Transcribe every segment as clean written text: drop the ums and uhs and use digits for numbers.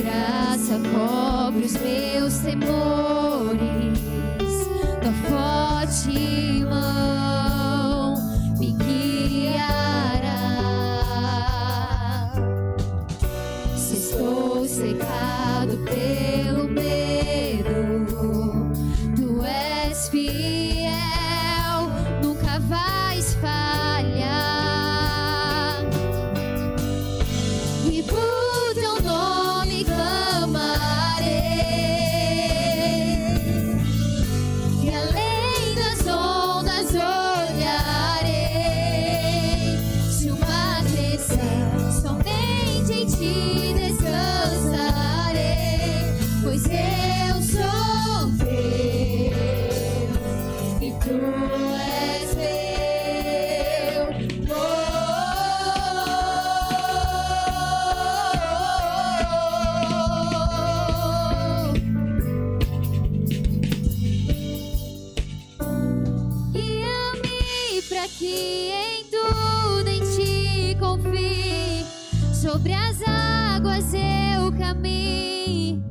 graça cobre os meus temores, tua forte mão me guiará. Se estou cercado pelo medo, tu és fiel, nunca vais falhar. E por teu nome clamarei, e além das ondas olharei. Se o mar crescer, somente em ti descansarei, pois eu sou teu e tu és meu. Guia-me pra que em tudo em ti confie, sobre as águas eu caminho,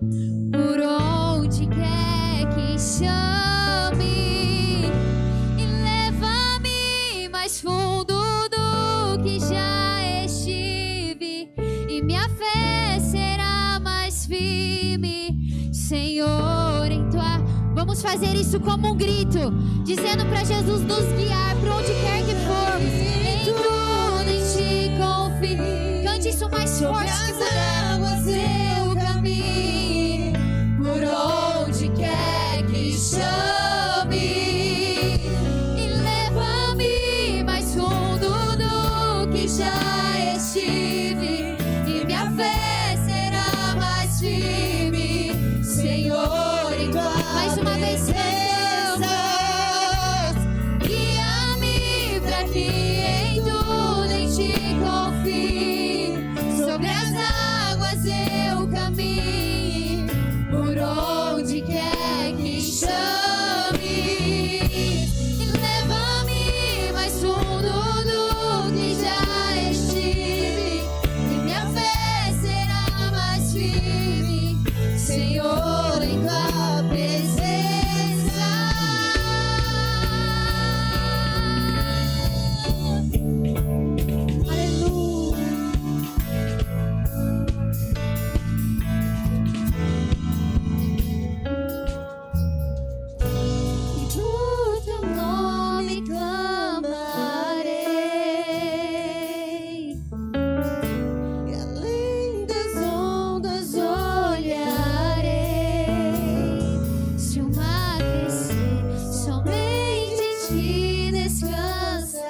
por onde quer que chame, e leva-me mais fundo do que já estive, e minha fé será mais firme, Senhor, em tua... Vamos fazer isso como um grito, dizendo para Jesus nos guiar por onde quer que formos. Em tudo em ti confio. Cante isso mais forte que puder. Eu caminho, por onde quer que chame, e leva-me mais fundo do que já estive, e minha fé será mais firme, Senhor, em tua mais uma vez cantamos. Guia-me pra que em tudo em ti confie, sobre as águas eu caminho, por onde quer que chame, e leva-me mais fundo do que já estive, e minha fé será mais firme, Senhor, em tua presença. Aleluia. E por teu nome clamarei, e além das ondas olharei. Se o mar crescer, somente em ti descansarei,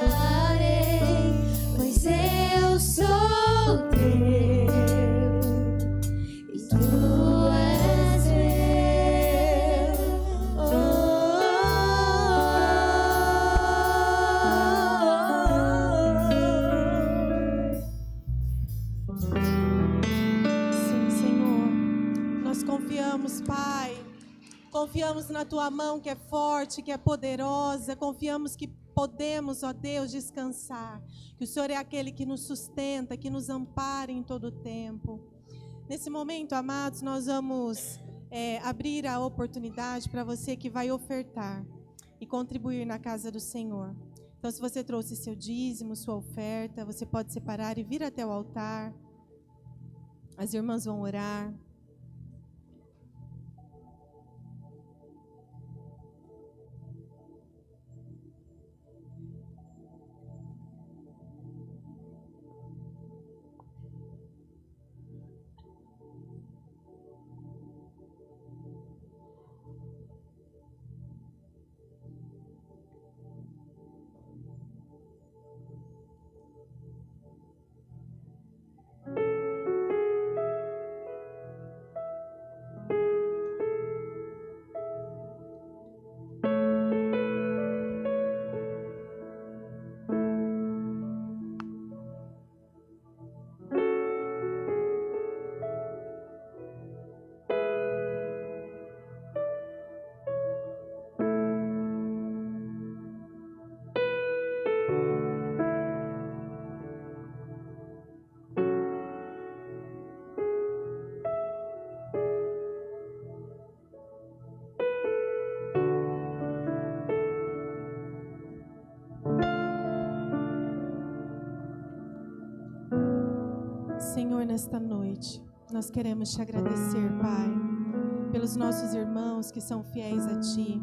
pois eu sou teu e tu és meu. Sim, Senhor, nós confiamos, Pai. Confiamos na Tua mão que é forte, que é poderosa. Confiamos que podemos, ó Deus, descansar. Que o Senhor é aquele que nos sustenta, que nos ampara em todo o tempo. Nesse momento, amados, nós vamos abrir a oportunidade para você que vai ofertar e contribuir na casa do Senhor. Então, se você trouxe seu dízimo, sua oferta, você pode separar e vir até o altar. As irmãs vão orar. nesta noite, nós queremos te agradecer, Pai, pelos nossos irmãos que são fiéis a Ti,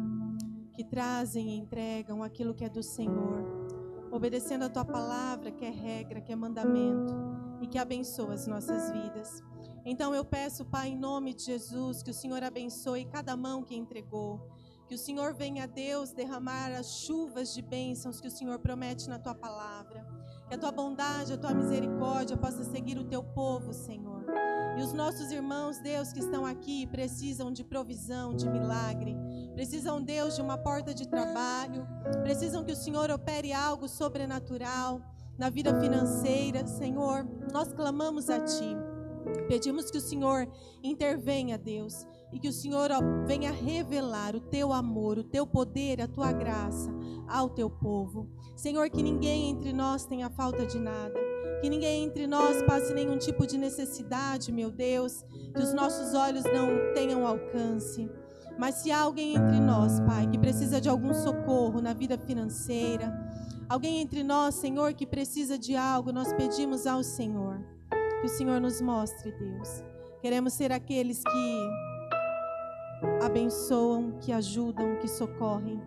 que trazem e entregam aquilo que é do Senhor, obedecendo a Tua palavra, que é regra, que é mandamento e que abençoa as nossas vidas. Então eu peço, Pai, em nome de Jesus, que o Senhor abençoe cada mão que entregou, que o Senhor venha, Deus, derramar as chuvas de bênçãos que o Senhor promete na Tua palavra, que a Tua bondade, a Tua misericórdia possa seguir o Teu povo, Senhor. E os nossos irmãos, Deus, que estão aqui, precisam de provisão, de milagre, precisam, Deus, de uma porta de trabalho, precisam que o Senhor opere algo sobrenatural na vida financeira. Senhor, nós clamamos a Ti, pedimos que o Senhor intervenha, Deus, e que o Senhor venha revelar o Teu amor, o Teu poder, a Tua graça ao Teu povo. Senhor, que ninguém entre nós tenha falta de nada, que ninguém entre nós passe nenhum tipo de necessidade, meu Deus, que os nossos olhos não tenham alcance. Mas se há alguém entre nós, Pai, que precisa de algum socorro na vida financeira, alguém entre nós, Senhor, que precisa de algo, nós pedimos ao Senhor que o Senhor nos mostre, Deus. Queremos ser aqueles que abençoam, que ajudam, que socorrem.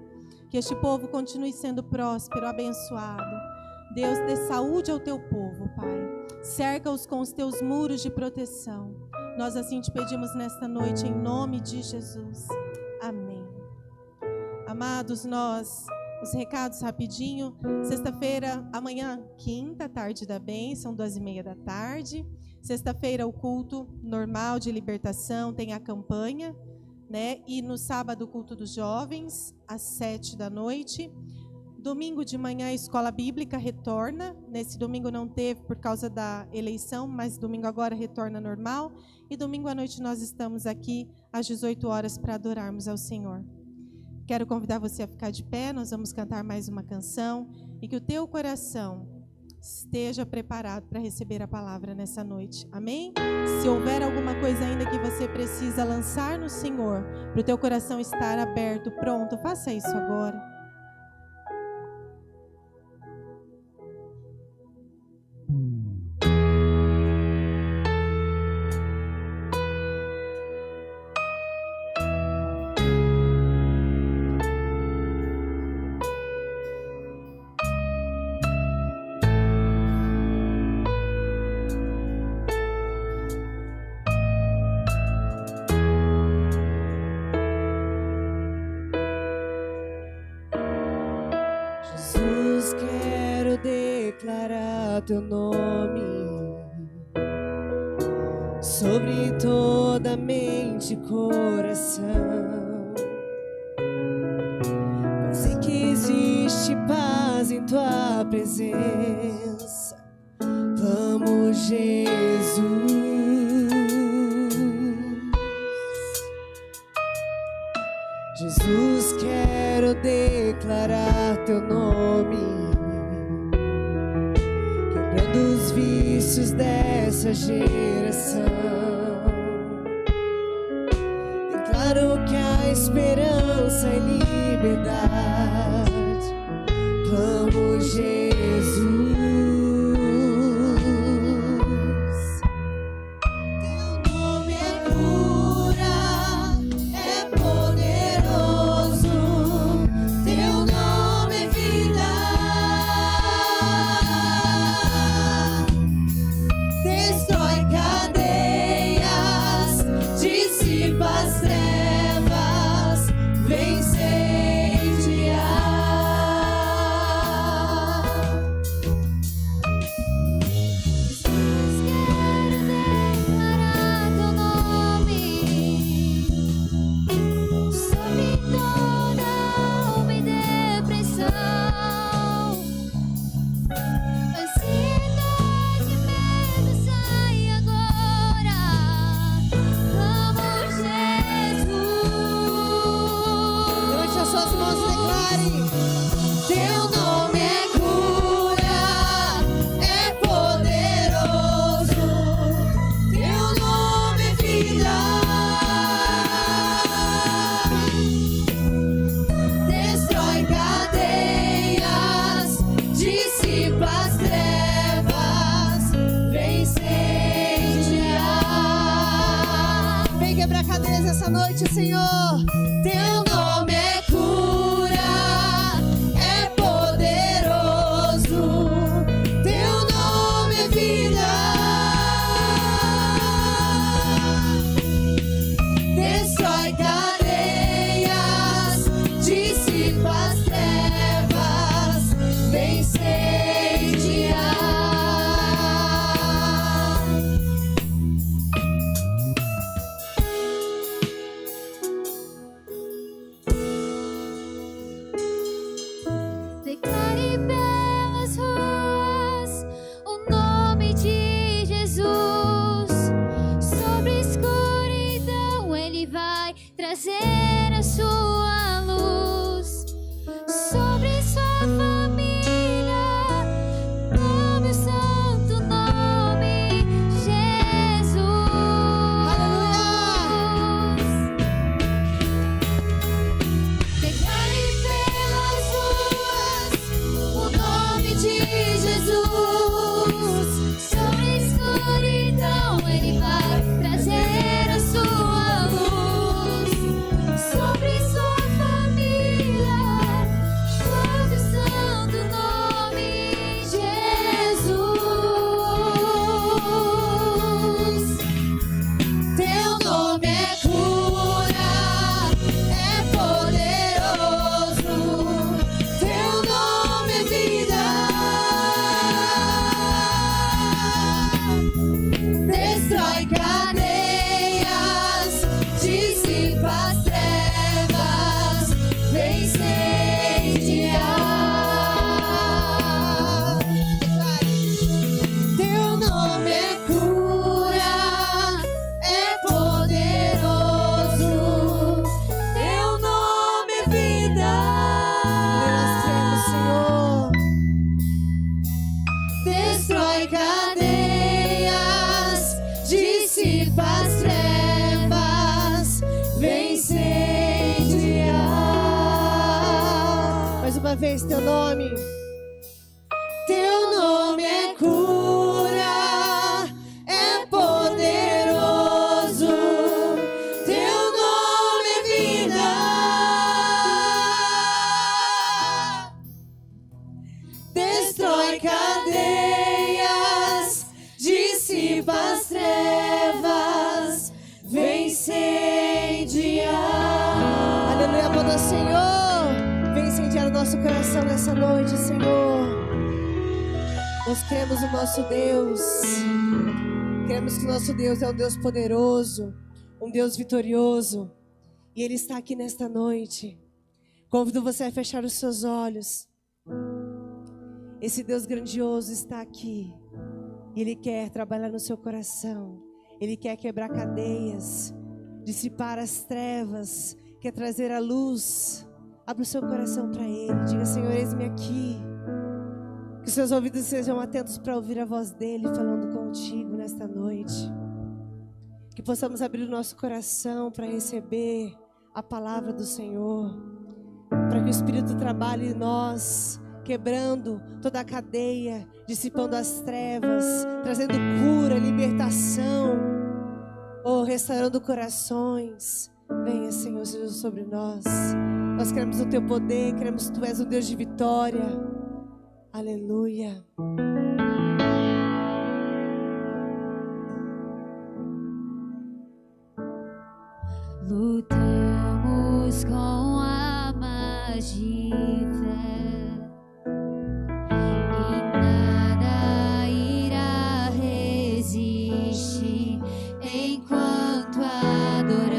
Que este povo continue sendo próspero, abençoado. Deus, dê saúde ao Teu povo, Pai. Cerca-os com os Teus muros de proteção. Nós assim te pedimos nesta noite, em nome de Jesus. Amém. Amados, os recados rapidinho. Sexta-feira, amanhã, quinta, tarde da bênção, 2:30 da tarde. Sexta-feira, o culto normal de libertação, tem a campanha, né? E no sábado, o culto dos jovens, às 7 da noite. Domingo de manhã, a escola bíblica retorna. Nesse domingo não teve por causa da eleição, mas domingo agora retorna normal. E domingo à noite nós estamos aqui às 18 horas para adorarmos ao Senhor. Quero convidar você a ficar de pé, nós vamos cantar mais uma canção. E que o teu coração esteja preparado para receber a palavra nessa noite. Amém? Se houver alguma coisa ainda que você precisa lançar no Senhor, para o teu coração estar aberto, pronto, faça isso agora. Jesus, quero declarar Teu nome sobre toda mente e coração. Eu sei que existe paz em Tua presença. Vamos, Jesus. Jesus, quero declarar Teu nome, quebrando os vícios dessa geração. Declaro que há esperança e liberdade. Vamos, Jesus. Teu nome é cura, é poderoso. Teu nome é vida. Destrói cadeias, dissipa as trevas, vence em Declarar Teu nome sobre toda alma e depressão, ansiedade e medo, sai agora. Vamos, Jesus. Levante as suas mãos e declare. Teu nome é cura, é poderoso. Teu nome é vida. Destrói cadeias, dissipa as trevas, vence em nessa noite, Senhor. Teu nome é cura, é poderoso. Teu nome é vida. Destrói cadeias, dissipa as trevas, vence incendiar. Declare pelas ruas o nome de Jesus. Sobre a escuridão Ele vai trazer a sua luz. Sobre sua família, clame o santo nome Jesus. Declare pelas ruas o nome de Jesus. Sobre a escuridão Ele vai trazer a sua luz. Sobre sua família, clame o santo nome Jesus. Teu nome é cura, é poderoso. Teu nome é vida. Destrói cadeias, dissipa as trevas, vence incendiar. Teu nome é cura, é poderoso. Teu nome é vida. Nós cremos, Senhor. Destrói cadeias, dissipa as trevas, vence incendiar. Mais uma vez, teu nome. Teu nome é cura, é poderoso. Teu nome é vida. Destrói cadeias, dissipa as trevas, vence incendiar. Aleluia, poder Senhor. Vem incendiar o nosso coração nessa noite, Senhor. Nós cremos no nosso Deus. Cremos que o nosso Deus é um Deus poderoso, um Deus vitorioso. E Ele está aqui nesta noite. Convido você a fechar os seus olhos. Esse Deus grandioso está aqui. E Ele quer trabalhar no seu coração. Ele quer quebrar cadeias, dissipar as trevas, quer trazer a luz. Abra o seu coração para Ele. Diga, Senhor, eis-me aqui. Que os seus ouvidos sejam atentos para ouvir a voz dEle falando contigo nesta noite. Que possamos abrir o nosso coração para receber a palavra do Senhor. Para que o Espírito trabalhe em nós, quebrando toda a cadeia, dissipando as trevas, trazendo cura, libertação, restaurando corações. Venha, Senhor, seja sobre nós. Nós queremos o Teu poder, queremos que Tu és o Deus de vitória. Aleluia. Lutamos com armas de fé e nada irá resistir enquanto adoramos.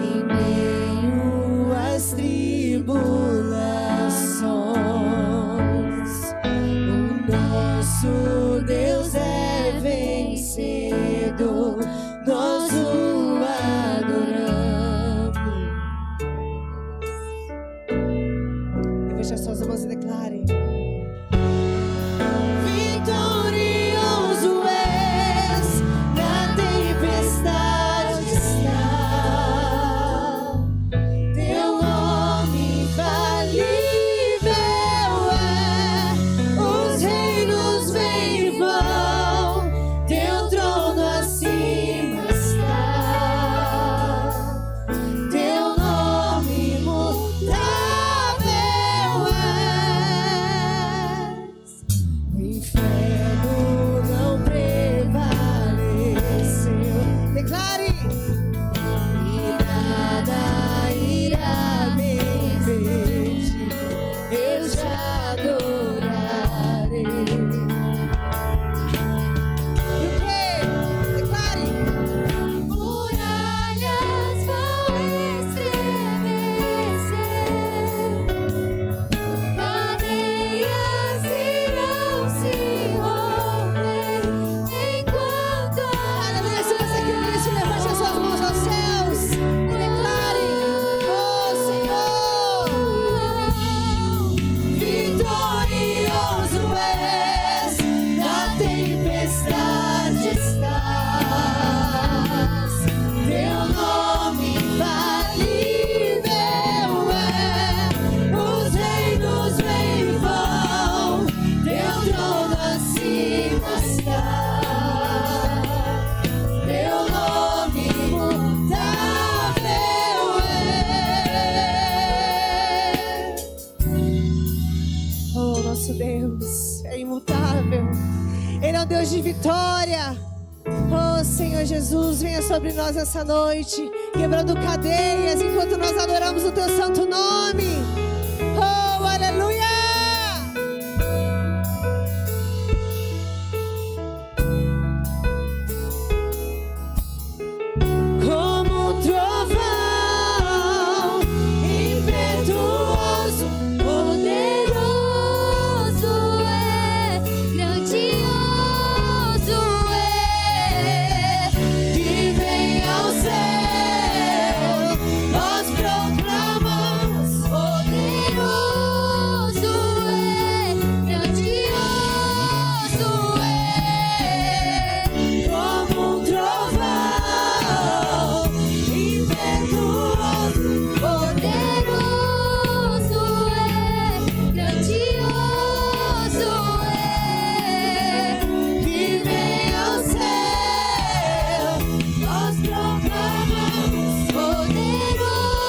Em meio às tribulações, o nosso Deus é vencedor. Nós o vitória. Oh, Senhor Jesus, venha sobre nós essa noite, quebrando cadeias, enquanto nós adoramos o teu santo nome. Oh, aleluia! Como um trovão impetuoso, Poderoso é, grandioso é, que vem ao céu, nós proclamamos. poderoso é, grandioso é, Como um trovão impetuoso, poderoso é, grandioso é, que vem ao céu, nós proclamamos. poderoso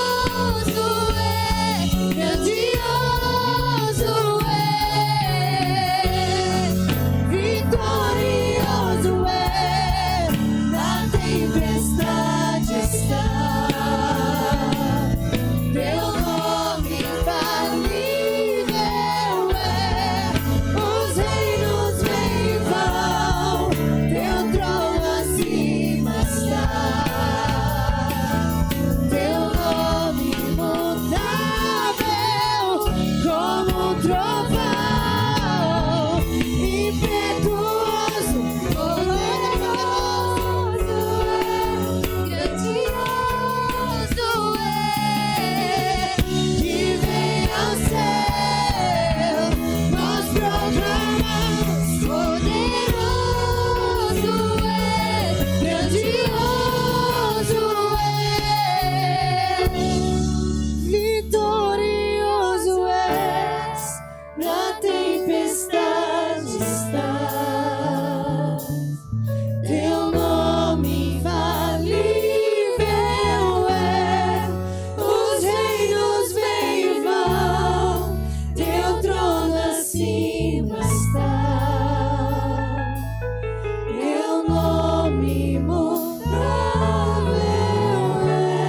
é, grandioso é, Vitorioso é, na tempestade está. Teu nome infalível é, os reinos vêm e vão, teu trono acima está. Teu nome imutável, como um trovão impetuoso, poderoso é, grandioso é, que vem ao céu, nós proclamamos. poderoso é, grandioso é, Vitorioso és, na tempestade estás. Teu nome infalível é, os reinos vêm e vão, teu trono acima está. Teu nome imutável é.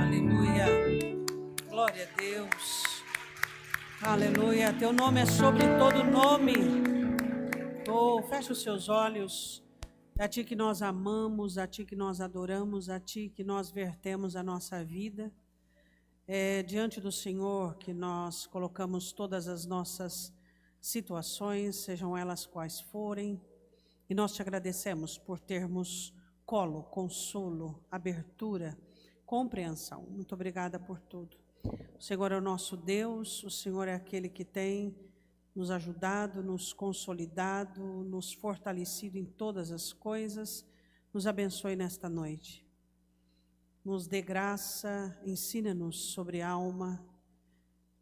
Aleluia. Glória a Deus. Aleluia. Teu nome é sobre todo nome. Oh, feche os seus olhos. É a ti que nós amamos, a ti que nós adoramos, a ti que nós vertemos a nossa vida. É diante do Senhor que nós colocamos todas as nossas situações, sejam elas quais forem. E nós te agradecemos por termos colo, consolo, abertura, compreensão. Muito obrigada por tudo. O Senhor é o nosso Deus, o Senhor é aquele que tem nos ajudado, nos consolidado, nos fortalecido em todas as coisas. Nos abençoe nesta noite. Nos dê graça, ensina-nos sobre a alma,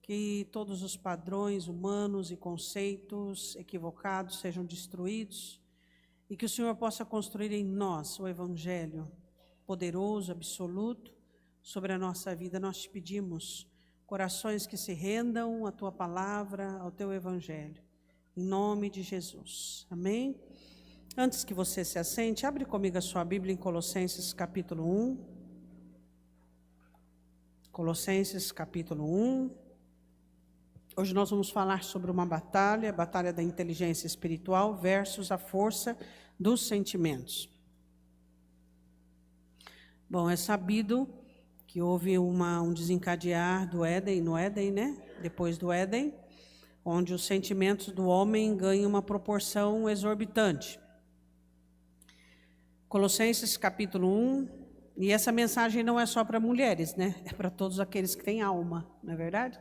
que todos os padrões humanos e conceitos equivocados sejam destruídos e que o Senhor possa construir em nós o Evangelho poderoso, absoluto, sobre a nossa vida. Nós te pedimos corações que se rendam à tua palavra, ao teu Evangelho, em nome de Jesus. Amém? Antes que você se assente, abre comigo a sua Bíblia em Colossenses capítulo 1. Colossenses capítulo 1. Hoje nós vamos falar sobre uma batalha, a batalha da inteligência espiritual versus a força dos sentimentos. Bom, é sabido que houve um desencadear do Éden, no Éden, né? Depois do Éden, onde os sentimentos do homem ganham uma proporção exorbitante. Colossenses capítulo 1, e essa mensagem não é só para mulheres, né? É para todos aqueles que têm alma, não é verdade?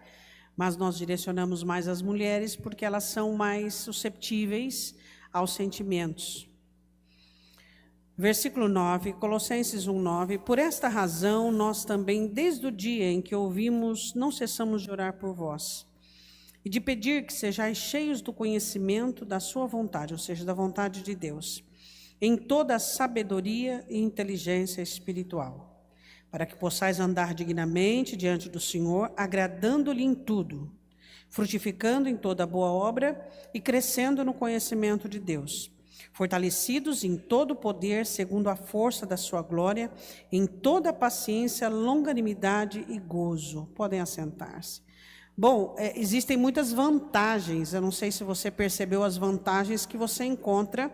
Mas nós direcionamos mais as mulheres porque elas são mais susceptíveis aos sentimentos. Versículo 9, Colossenses 1:9. Por esta razão, nós também, desde o dia em que ouvimos, não cessamos de orar por vós, e de pedir que sejais cheios do conhecimento da sua vontade, ou seja, da vontade de Deus, em toda a sabedoria e inteligência espiritual, para que possais andar dignamente diante do Senhor, agradando-lhe em tudo, frutificando em toda boa obra e crescendo no conhecimento de Deus, fortalecidos em todo o poder, segundo a força da sua glória, em toda paciência, longanimidade e gozo. Podem assentar-se. Bom, existem muitas vantagens, eu não sei se você percebeu as vantagens que você encontra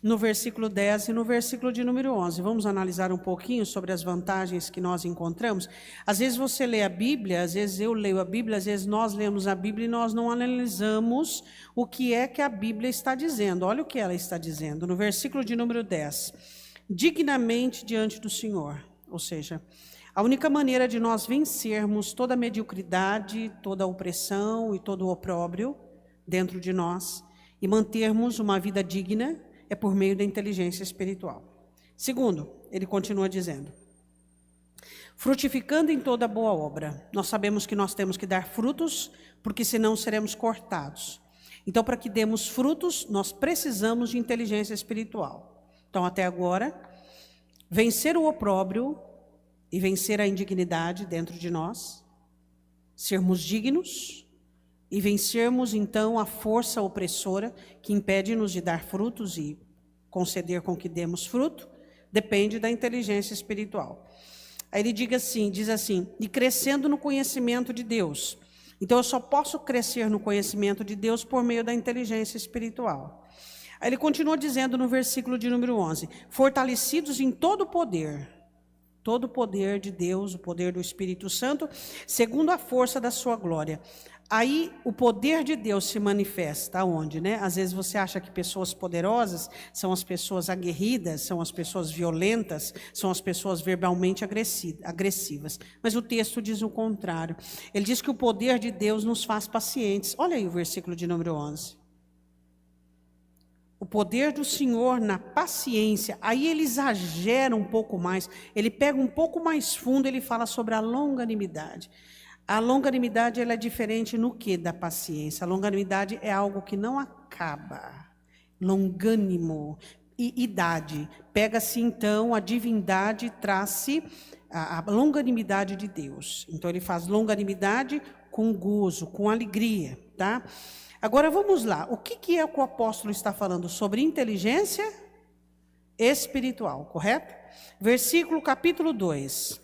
no versículo 10 e no versículo de número 11. Vamos analisar um pouquinho sobre as vantagens que nós encontramos. Às vezes você lê a Bíblia, às vezes eu leio a Bíblia, às vezes nós lemos a Bíblia e nós não analisamos o que é que a Bíblia está dizendo. Olha o que ela está dizendo no versículo de número 10. Dignamente diante do Senhor, ou seja, a única maneira de nós vencermos toda a mediocridade, toda a opressão e todo o opróbrio dentro de nós e mantermos uma vida digna é por meio da inteligência espiritual. Segundo, ele continua dizendo, frutificando em toda boa obra. Nós sabemos que nós temos que dar frutos, porque senão seremos cortados. Então, para que demos frutos, nós precisamos de inteligência espiritual. Então, até agora, vencer o opróbrio e vencer a indignidade dentro de nós, sermos dignos e vencermos, então, a força opressora que impede-nos de dar frutos e conceder com que demos fruto, depende da inteligência espiritual. Aí ele diz assim, e crescendo no conhecimento de Deus. Então, eu só posso crescer no conhecimento de Deus por meio da inteligência espiritual. Aí ele continua dizendo no versículo de número 11, fortalecidos em todo o poder de Deus, o poder do Espírito Santo, segundo a força da sua glória. Aí o poder de Deus se manifesta onde, né? Às vezes você acha que pessoas poderosas são as pessoas aguerridas, são as pessoas violentas, são as pessoas verbalmente agressivas. Mas o texto diz o contrário. Ele diz que o poder de Deus nos faz pacientes. Olha aí o versículo de número 11. O poder do Senhor na paciência. Aí ele exagera um pouco mais. Ele pega um pouco mais fundo, ele fala sobre a longanimidade. A longanimidade ela é diferente no que da paciência? A longanimidade é algo que não acaba. Longânimo. E idade. Pega-se então a divindade e traz-se a longanimidade de Deus. Então ele faz longanimidade com gozo, com alegria, tá? Agora vamos lá. O que é que o apóstolo está falando? Sobre inteligência espiritual, correto? Versículo capítulo 2.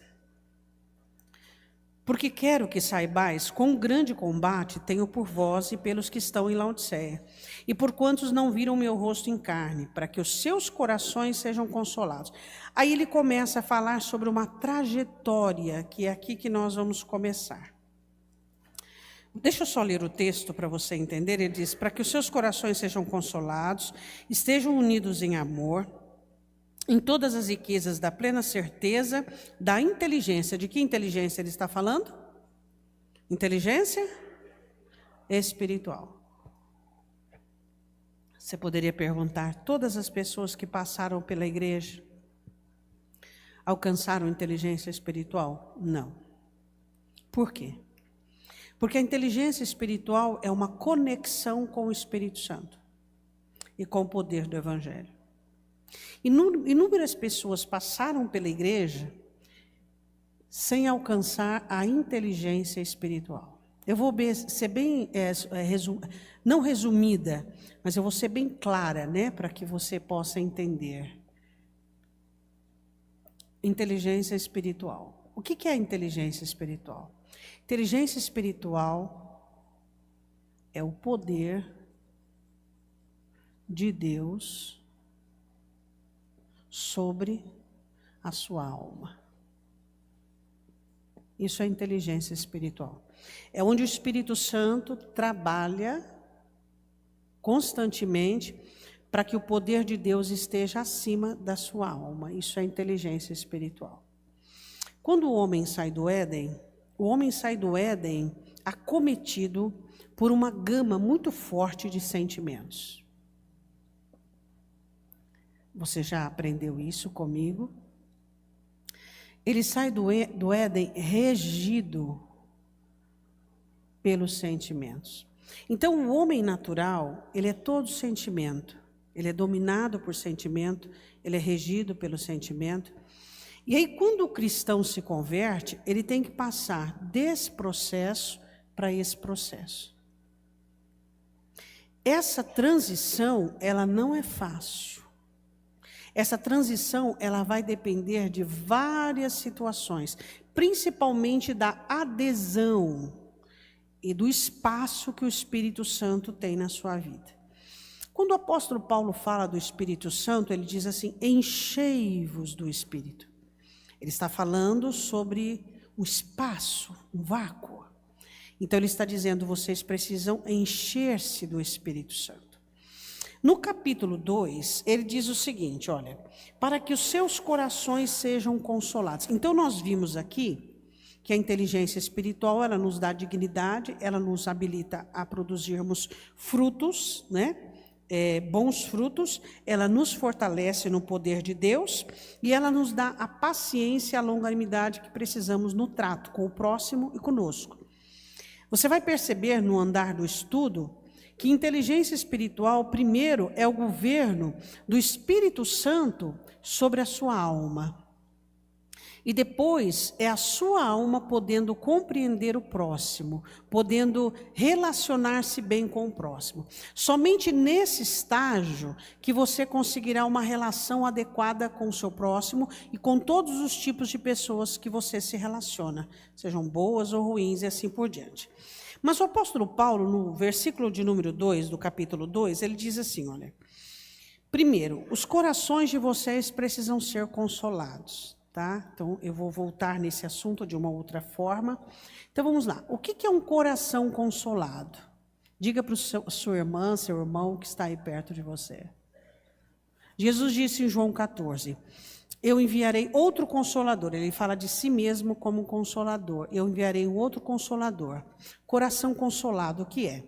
Porque quero que saibais quão grande combate tenho por vós e pelos que estão em Laodiceia, e por quantos não viram meu rosto em carne, para que os seus corações sejam consolados. Aí ele começa a falar sobre uma trajetória, que é aqui que nós vamos começar. Deixa eu só ler o texto para você entender. Ele diz, para que os seus corações sejam consolados, estejam unidos em amor, em todas as riquezas da plena certeza, da inteligência. De que inteligência ele está falando? Inteligência espiritual. Você poderia perguntar, todas as pessoas que passaram pela igreja alcançaram inteligência espiritual? Não. Por quê? Porque a inteligência espiritual é uma conexão com o Espírito Santo e com o poder do Evangelho. Inúmeras pessoas passaram pela igreja sem alcançar a inteligência espiritual. Eu vou ser bem, não resumida, mas eu vou ser bem clara, né, para que você possa entender. Inteligência espiritual. O que é a inteligência espiritual? Inteligência espiritual é o poder de Deus sobre a sua alma. Isso é inteligência espiritual. É onde o Espírito Santo trabalha constantemente para que o poder de Deus esteja acima da sua alma. Isso é inteligência espiritual. Quando o homem sai do Éden acometido por uma gama muito forte de sentimentos. Você já aprendeu isso comigo? Ele sai do Éden regido pelos sentimentos. Então, o homem natural, ele é todo sentimento. Ele é dominado por sentimento, ele é regido pelo sentimento. E aí, quando o cristão se converte, ele tem que passar desse processo para esse processo. essa transição, ela não é fácil. Essa transição, ela vai depender de várias situações, principalmente da adesão e do espaço que o Espírito Santo tem na sua vida. Quando o apóstolo Paulo fala do Espírito Santo, ele diz assim: enchei-vos do Espírito. Ele está falando sobre um espaço, um vácuo. Então ele está dizendo, vocês precisam encher-se do Espírito Santo. No capítulo 2, ele diz o seguinte, olha, para que os seus corações sejam consolados. Então nós vimos aqui que a inteligência espiritual, ela nos dá dignidade, ela nos habilita a produzirmos frutos, né? Bons frutos, ela nos fortalece no poder de Deus e ela nos dá a paciência e a longanimidade que precisamos no trato com o próximo e conosco. Você vai perceber no andar do estudo que inteligência espiritual, primeiro, é o governo do Espírito Santo sobre a sua alma. E depois é a sua alma podendo compreender o próximo, podendo relacionar-se bem com o próximo. Somente nesse estágio que você conseguirá uma relação adequada com o seu próximo e com todos os tipos de pessoas que você se relaciona, sejam boas ou ruins e assim por diante. Mas o apóstolo Paulo, no versículo de número 2, do capítulo 2, ele diz assim, olha, primeiro, os corações de vocês precisam ser consolados. Tá? Então, eu vou voltar nesse assunto de uma outra forma. Então, vamos lá. O que é um coração consolado? Diga para sua irmã, seu irmão que está aí perto de você. Jesus disse em João 14, eu enviarei outro consolador. Ele fala de si mesmo como consolador. Eu enviarei um outro consolador. Coração consolado, o que é?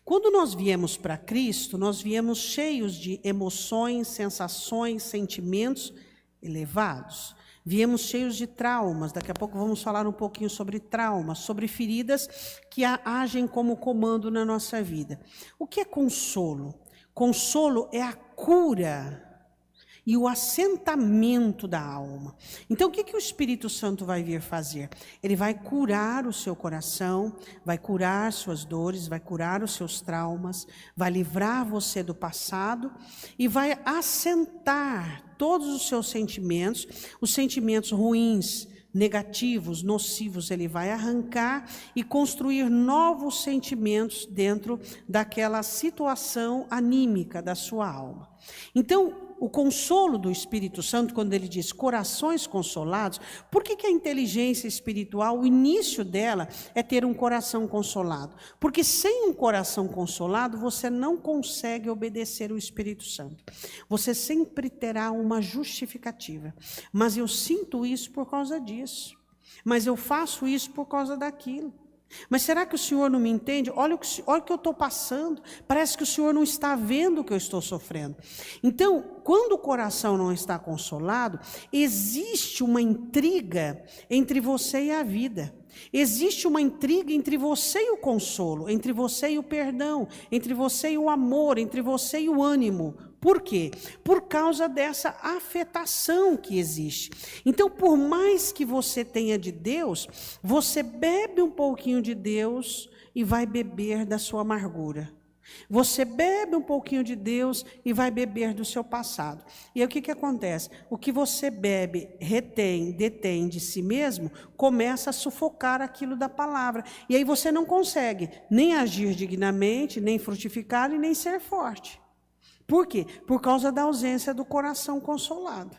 Quando nós viemos para Cristo, nós viemos cheios de emoções, sensações, sentimentos elevados. Viemos cheios de traumas, daqui a pouco vamos falar um pouquinho sobre traumas, sobre feridas que agem como comando na nossa vida. O que é consolo? Consolo é a cura e o assentamento da alma. Então, o que o Espírito Santo vai vir fazer? Ele vai curar o seu coração, vai curar suas dores, vai curar os seus traumas, vai livrar você do passado e vai assentar todos os seus sentimentos, os sentimentos ruins, negativos, nocivos, ele vai arrancar e construir novos sentimentos dentro daquela situação anímica da sua alma. Então, o consolo do Espírito Santo, quando ele diz corações consolados, por que a inteligência espiritual, o início dela é ter um coração consolado? Porque sem um coração consolado, você não consegue obedecer o Espírito Santo. Você sempre terá uma justificativa. Mas eu sinto isso por causa disso. Mas eu faço isso por causa daquilo. Mas será que o Senhor não me entende? Olha o que eu estou passando. Parece que o Senhor não está vendo o que eu estou sofrendo. Então, quando o coração não está consolado, existe uma intriga entre você e a vida. Existe uma intriga entre você e o consolo, entre você e o perdão, entre você e o amor, entre você e o ânimo. Por quê? Por causa dessa afetação que existe. Então, por mais que você tenha de Deus, você bebe um pouquinho de Deus e vai beber da sua amargura. Você bebe um pouquinho de Deus e vai beber do seu passado. E aí o que acontece? O que você bebe, retém, detém de si mesmo, começa a sufocar aquilo da palavra. E aí você não consegue nem agir dignamente, nem frutificar e nem ser forte. Por quê? Por causa da ausência do coração consolado.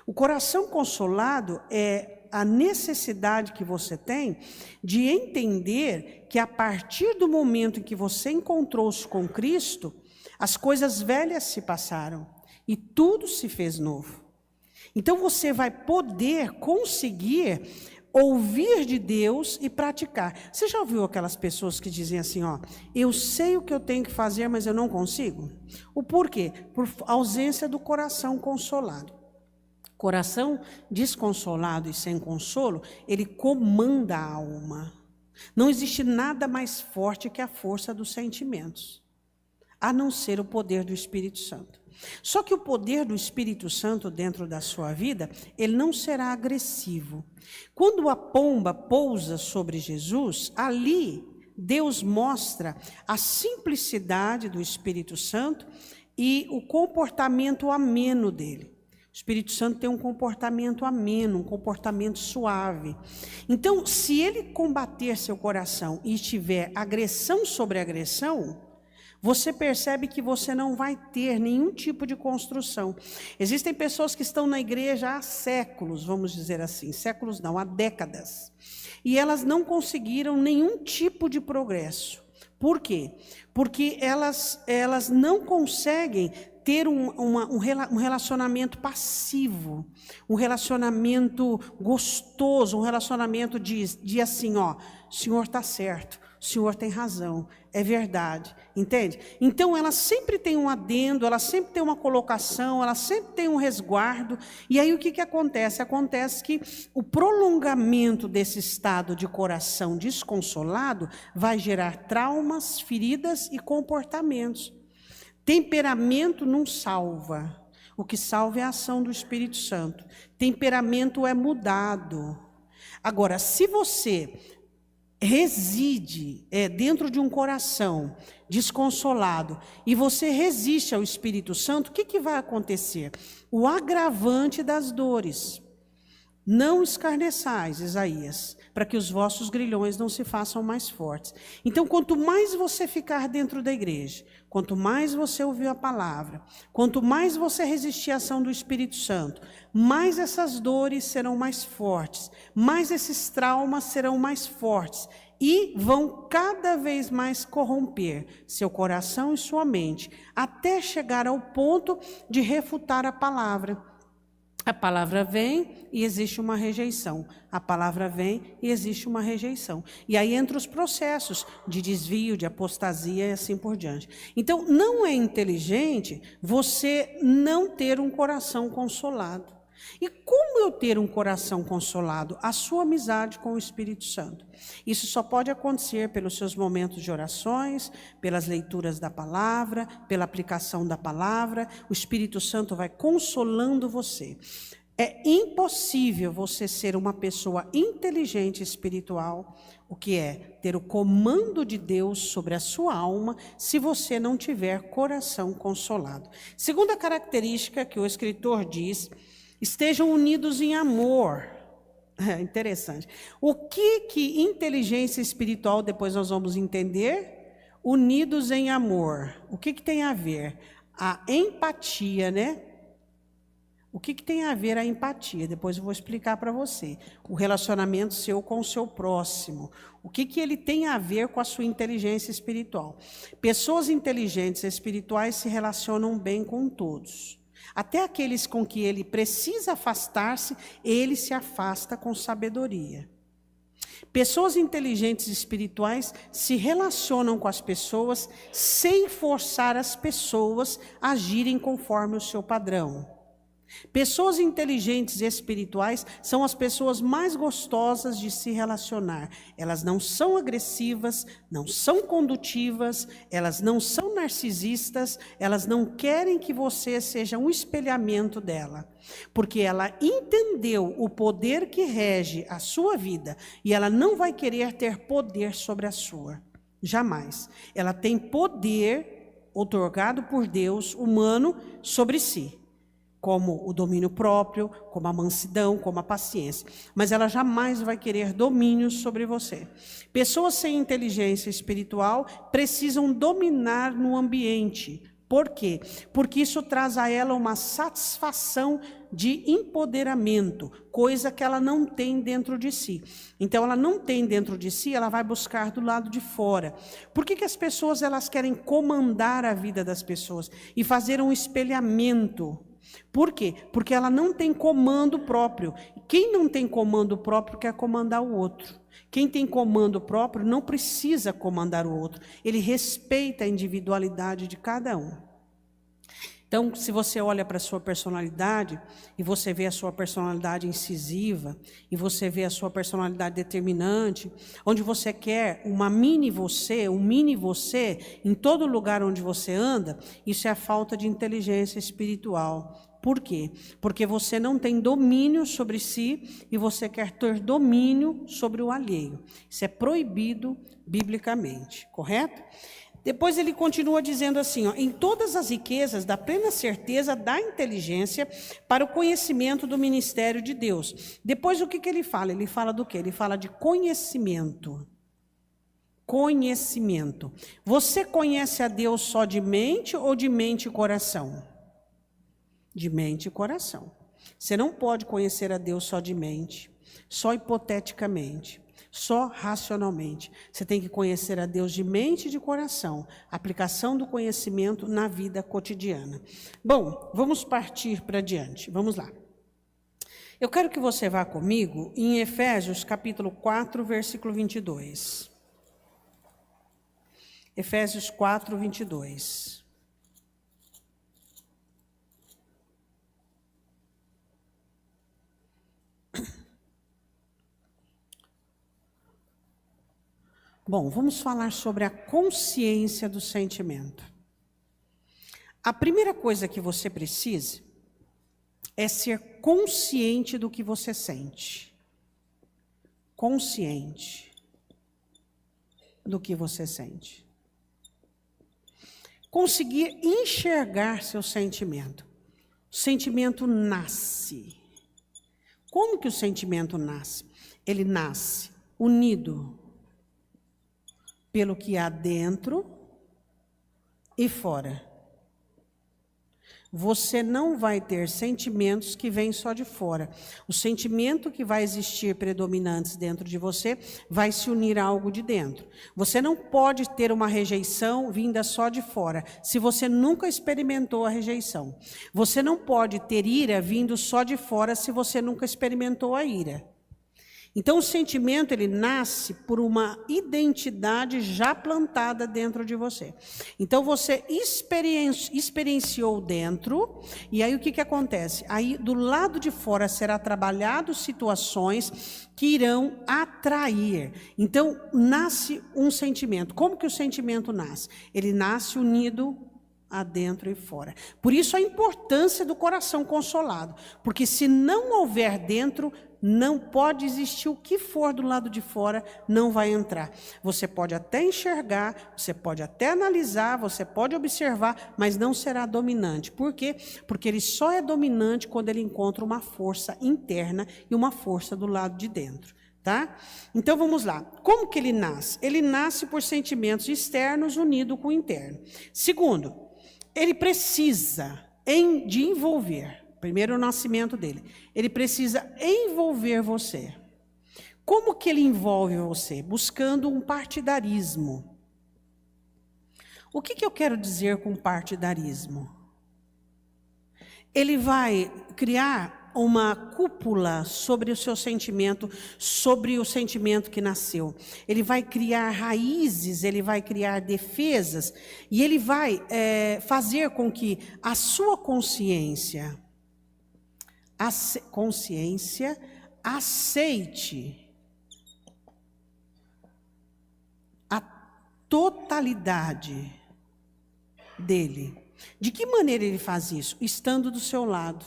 O coração consolado é a necessidade que você tem de entender que a partir do momento em que você encontrou-se com Cristo, as coisas velhas se passaram e tudo se fez novo. Então você vai poder conseguir ouvir de Deus e praticar. Você já ouviu aquelas pessoas que dizem assim, ó, eu sei o que eu tenho que fazer, mas eu não consigo? O porquê? Por ausência do coração consolado. Coração desconsolado e sem consolo, ele comanda a alma. Não existe nada mais forte que a força dos sentimentos, a não ser o poder do Espírito Santo. Só que o poder do Espírito Santo dentro da sua vida, ele não será agressivo. Quando a pomba pousa sobre Jesus, ali, Deus mostra a simplicidade do Espírito Santo e o comportamento ameno dele. O Espírito Santo tem um comportamento ameno, um comportamento suave. Então, se ele combater seu coração e tiver agressão sobre agressão, você percebe que você não vai ter nenhum tipo de construção. Existem pessoas que estão na igreja há séculos, vamos dizer assim, séculos não, há décadas. E elas não conseguiram nenhum tipo de progresso. Por quê? Porque elas não conseguem ter um relacionamento passivo, um relacionamento gostoso, um relacionamento de assim, ó, o Senhor está certo, o Senhor tem razão, é verdade, entende? Então ela sempre tem um adendo, ela sempre tem uma colocação, ela sempre tem um resguardo, e aí o que acontece? Acontece que o prolongamento desse estado de coração desconsolado vai gerar traumas, feridas e comportamentos. Temperamento não salva, o que salva é a ação do Espírito Santo. Temperamento é mudado. Agora, se você reside dentro de um coração desconsolado e você resiste ao Espírito Santo, o que vai acontecer? O agravante das dores. Não escarneçais, Isaías, para que os vossos grilhões não se façam mais fortes. Então, quanto mais você ficar dentro da igreja, quanto mais você ouvir a palavra, quanto mais você resistir à ação do Espírito Santo, mais essas dores serão mais fortes, mais esses traumas serão mais fortes e vão cada vez mais corromper seu coração e sua mente, até chegar ao ponto de refutar a palavra. A palavra vem e existe uma rejeição. A palavra vem e existe uma rejeição. E aí entra os processos de desvio, de apostasia e assim por diante. Então, não é inteligente você não ter um coração consolado. E como eu ter um coração consolado? A sua amizade com o Espírito Santo. Isso só pode acontecer pelos seus momentos de orações, pelas leituras da palavra, pela aplicação da palavra. O Espírito Santo vai consolando você. É impossível você ser uma pessoa inteligente espiritual, o que é ter o comando de Deus sobre a sua alma, se você não tiver coração consolado. Segunda característica que o escritor diz: estejam unidos em amor. É interessante. O que inteligência espiritual, depois nós vamos entender? Unidos em amor. O que tem a ver? A empatia, né? O que tem a ver a empatia? Depois eu vou explicar para você. O relacionamento seu com o seu próximo. O que ele tem a ver com a sua inteligência espiritual? Pessoas inteligentes espirituais se relacionam bem com todos. Até aqueles com que ele precisa afastar-se, ele se afasta com sabedoria. Pessoas inteligentes espirituais se relacionam com as pessoas sem forçar as pessoas a agirem conforme o seu padrão. Pessoas inteligentes e espirituais são as pessoas mais gostosas de se relacionar. Elas não são agressivas, não são condutivas, elas não são narcisistas, elas não querem que você seja um espelhamento dela. Porque ela entendeu o poder que rege a sua vida e ela não vai querer ter poder sobre a sua. Jamais. Ela tem poder otorgado por Deus humano sobre si, como o domínio próprio, como a mansidão, como a paciência. Mas ela jamais vai querer domínio sobre você. Pessoas sem inteligência espiritual precisam dominar no ambiente. Por quê? Porque isso traz a ela uma satisfação de empoderamento, coisa que ela não tem dentro de si. Então, ela não tem dentro de si, ela vai buscar do lado de fora. Por que as pessoas elas querem comandar a vida das pessoas e fazer um espelhamento? Por quê? Porque ela não tem comando próprio. Quem não tem comando próprio quer comandar o outro. Quem tem comando próprio não precisa comandar o outro. Ele respeita a individualidade de cada um. Então, se você olha para a sua personalidade e você vê a sua personalidade incisiva e você vê a sua personalidade determinante, onde você quer uma mini você, um mini você em todo lugar onde você anda, isso é a falta de inteligência espiritual. Por quê? Porque você não tem domínio sobre si e você quer ter domínio sobre o alheio. Isso é proibido biblicamente, correto? Depois ele continua dizendo assim, ó, em todas as riquezas da plena certeza da inteligência para o conhecimento do ministério de Deus. Depois o que ele fala? Ele fala do quê? Ele fala de conhecimento. Conhecimento. Você conhece a Deus só de mente ou de mente e coração? De mente e coração. Você não pode conhecer a Deus só de mente, só hipoteticamente. Só racionalmente. Você tem que conhecer a Deus de mente e de coração. Aplicação do conhecimento na vida cotidiana. Bom, vamos partir para diante. Vamos lá. Eu quero que você vá comigo em Efésios capítulo 4, versículo 22. Efésios 4, 22. Bom, vamos falar sobre a consciência do sentimento. A primeira coisa que você precisa é ser consciente do que você sente. Consciente do que você sente. Conseguir enxergar seu sentimento. O sentimento nasce. Como que o sentimento nasce? Ele nasce unido pelo que há dentro e fora. Você não vai ter sentimentos que vêm só de fora. O sentimento que vai existir predominantes dentro de você vai se unir a algo de dentro. Você não pode ter uma rejeição vinda só de fora, se você nunca experimentou a rejeição. Você não pode ter ira vindo só de fora, se você nunca experimentou a ira. Então, o sentimento, ele nasce por uma identidade já plantada dentro de você. Então, você experienciou dentro, e aí o que acontece? Aí, do lado de fora, será trabalhado situações que irão atrair. Então, nasce um sentimento. Como que o sentimento nasce? Ele nasce unido adentro e fora. Por isso, a importância do coração consolado. Porque se não houver dentro, não pode existir o que for do lado de fora, não vai entrar. Você pode até enxergar, você pode até analisar, você pode observar, mas não será dominante. Por quê? Porque ele só é dominante quando ele encontra uma força interna e uma força do lado de dentro. Tá? Então vamos lá. Como que ele nasce? Ele nasce por sentimentos externos unidos com o interno. Segundo, ele precisa de envolver. Primeiro, o nascimento dele. Ele precisa envolver você. Como que ele envolve você? Buscando um partidarismo. O que eu quero dizer com partidarismo? Ele vai criar uma cúpula sobre o seu sentimento, sobre o sentimento que nasceu. Ele vai criar raízes, ele vai criar defesas, e ele vai fazer com que a sua consciência aceite a totalidade dele. De que maneira ele faz isso? Estando do seu lado.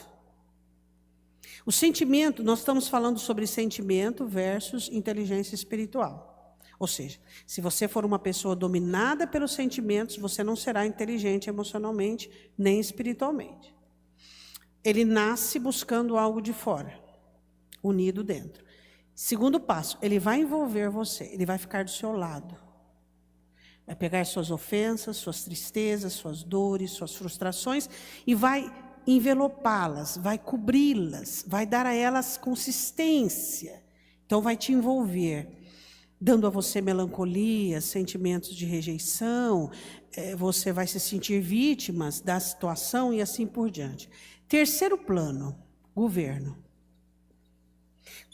O sentimento, nós estamos falando sobre sentimento versus inteligência espiritual. Ou seja, se você for uma pessoa dominada pelos sentimentos, você não será inteligente emocionalmente nem espiritualmente. Ele nasce buscando algo de fora, unido dentro. Segundo passo, ele vai envolver você, ele vai ficar do seu lado. Vai pegar suas ofensas, suas tristezas, suas dores, suas frustrações e vai envelopá-las, vai cobri-las, vai dar a elas consistência. Então vai te envolver, dando a você melancolia, sentimentos de rejeição, você vai se sentir vítima da situação e assim por diante. Terceiro plano, governo.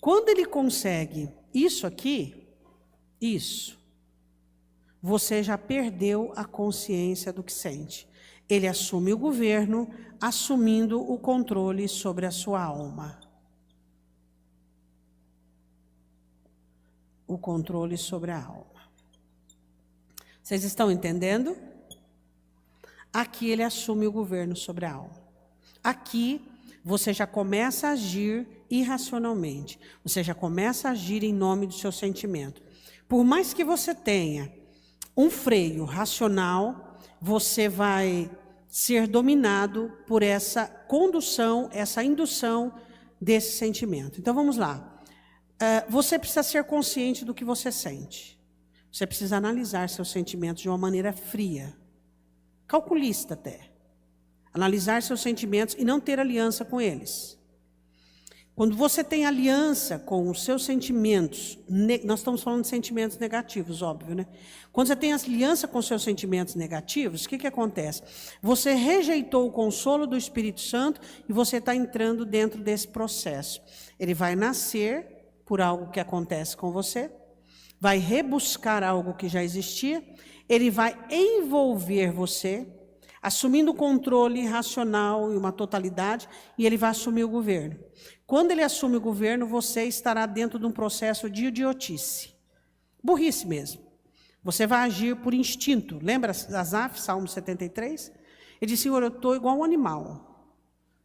Quando ele consegue isso aqui, você já perdeu a consciência do que sente. ele assume o governo, assumindo o controle sobre a sua alma. O controle sobre a alma. Vocês estão entendendo? Aqui ele assume o governo sobre a alma. Aqui você já começa a agir irracionalmente. Você já começa a agir em nome do seu sentimento. Por mais que você tenha um freio racional, você vai ser dominado por essa condução, essa indução desse sentimento. Então vamos lá. Você precisa ser consciente do que você sente. Você precisa analisar seus sentimentos de uma maneira fria, calculista até. Analisar seus sentimentos e não ter aliança com eles. Quando você tem aliança com os seus sentimentos, nós estamos falando de sentimentos negativos, óbvio, né? Quando você tem aliança com os seus sentimentos negativos, o que acontece? Você rejeitou o consolo do Espírito Santo e você está entrando dentro desse processo. Ele vai nascer por algo que acontece com você, vai rebuscar algo que já existia, ele vai envolver você, assumindo o controle racional e uma totalidade, e ele vai assumir o governo. Quando ele assume o governo, você estará dentro de um processo de idiotice. Burrice mesmo. Você vai agir por instinto. Lembra Asaf, Salmo 73? Ele diz, Senhor, eu estou igual um animal.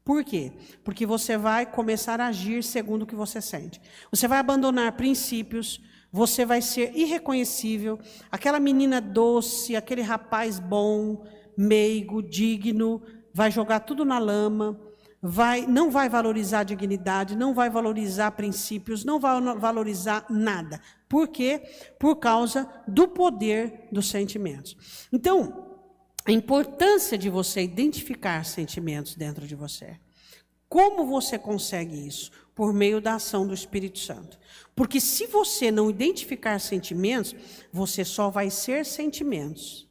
Por quê? Porque você vai começar a agir segundo o que você sente. Você vai abandonar princípios, você vai ser irreconhecível. Aquela menina doce, aquele rapaz bom, meigo, digno, vai jogar tudo na lama, não vai valorizar a dignidade, não vai valorizar princípios, não vai valorizar nada. Por quê? Por causa do poder dos sentimentos. Então, a importância de você identificar sentimentos dentro de você. Como você consegue isso? Por meio da ação do Espírito Santo. Porque se você não identificar sentimentos, você só vai ser sentimentos.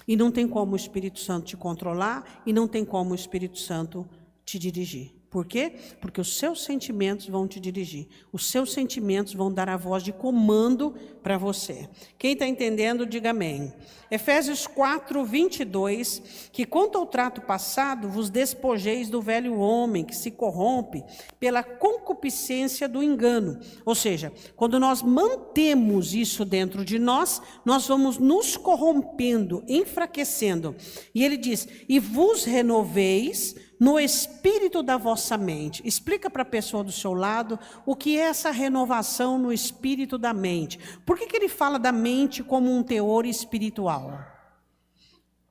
E não tem como o Espírito Santo te controlar e não tem como o Espírito Santo te dirigir. Por quê? Porque os seus sentimentos vão te dirigir. Os seus sentimentos vão dar a voz de comando para você. Quem está entendendo, diga amém. Efésios 4, 22, que quanto ao trato passado, vos despojeis do velho homem, que se corrompe pela concupiscência do engano. Ou seja, quando nós mantemos isso dentro de nós, nós vamos nos corrompendo, enfraquecendo. E ele diz, e vos renoveis no espírito da vossa mente. Explica para a pessoa do seu lado o que é essa renovação no espírito da mente. Por que ele fala da mente como um teor espiritual?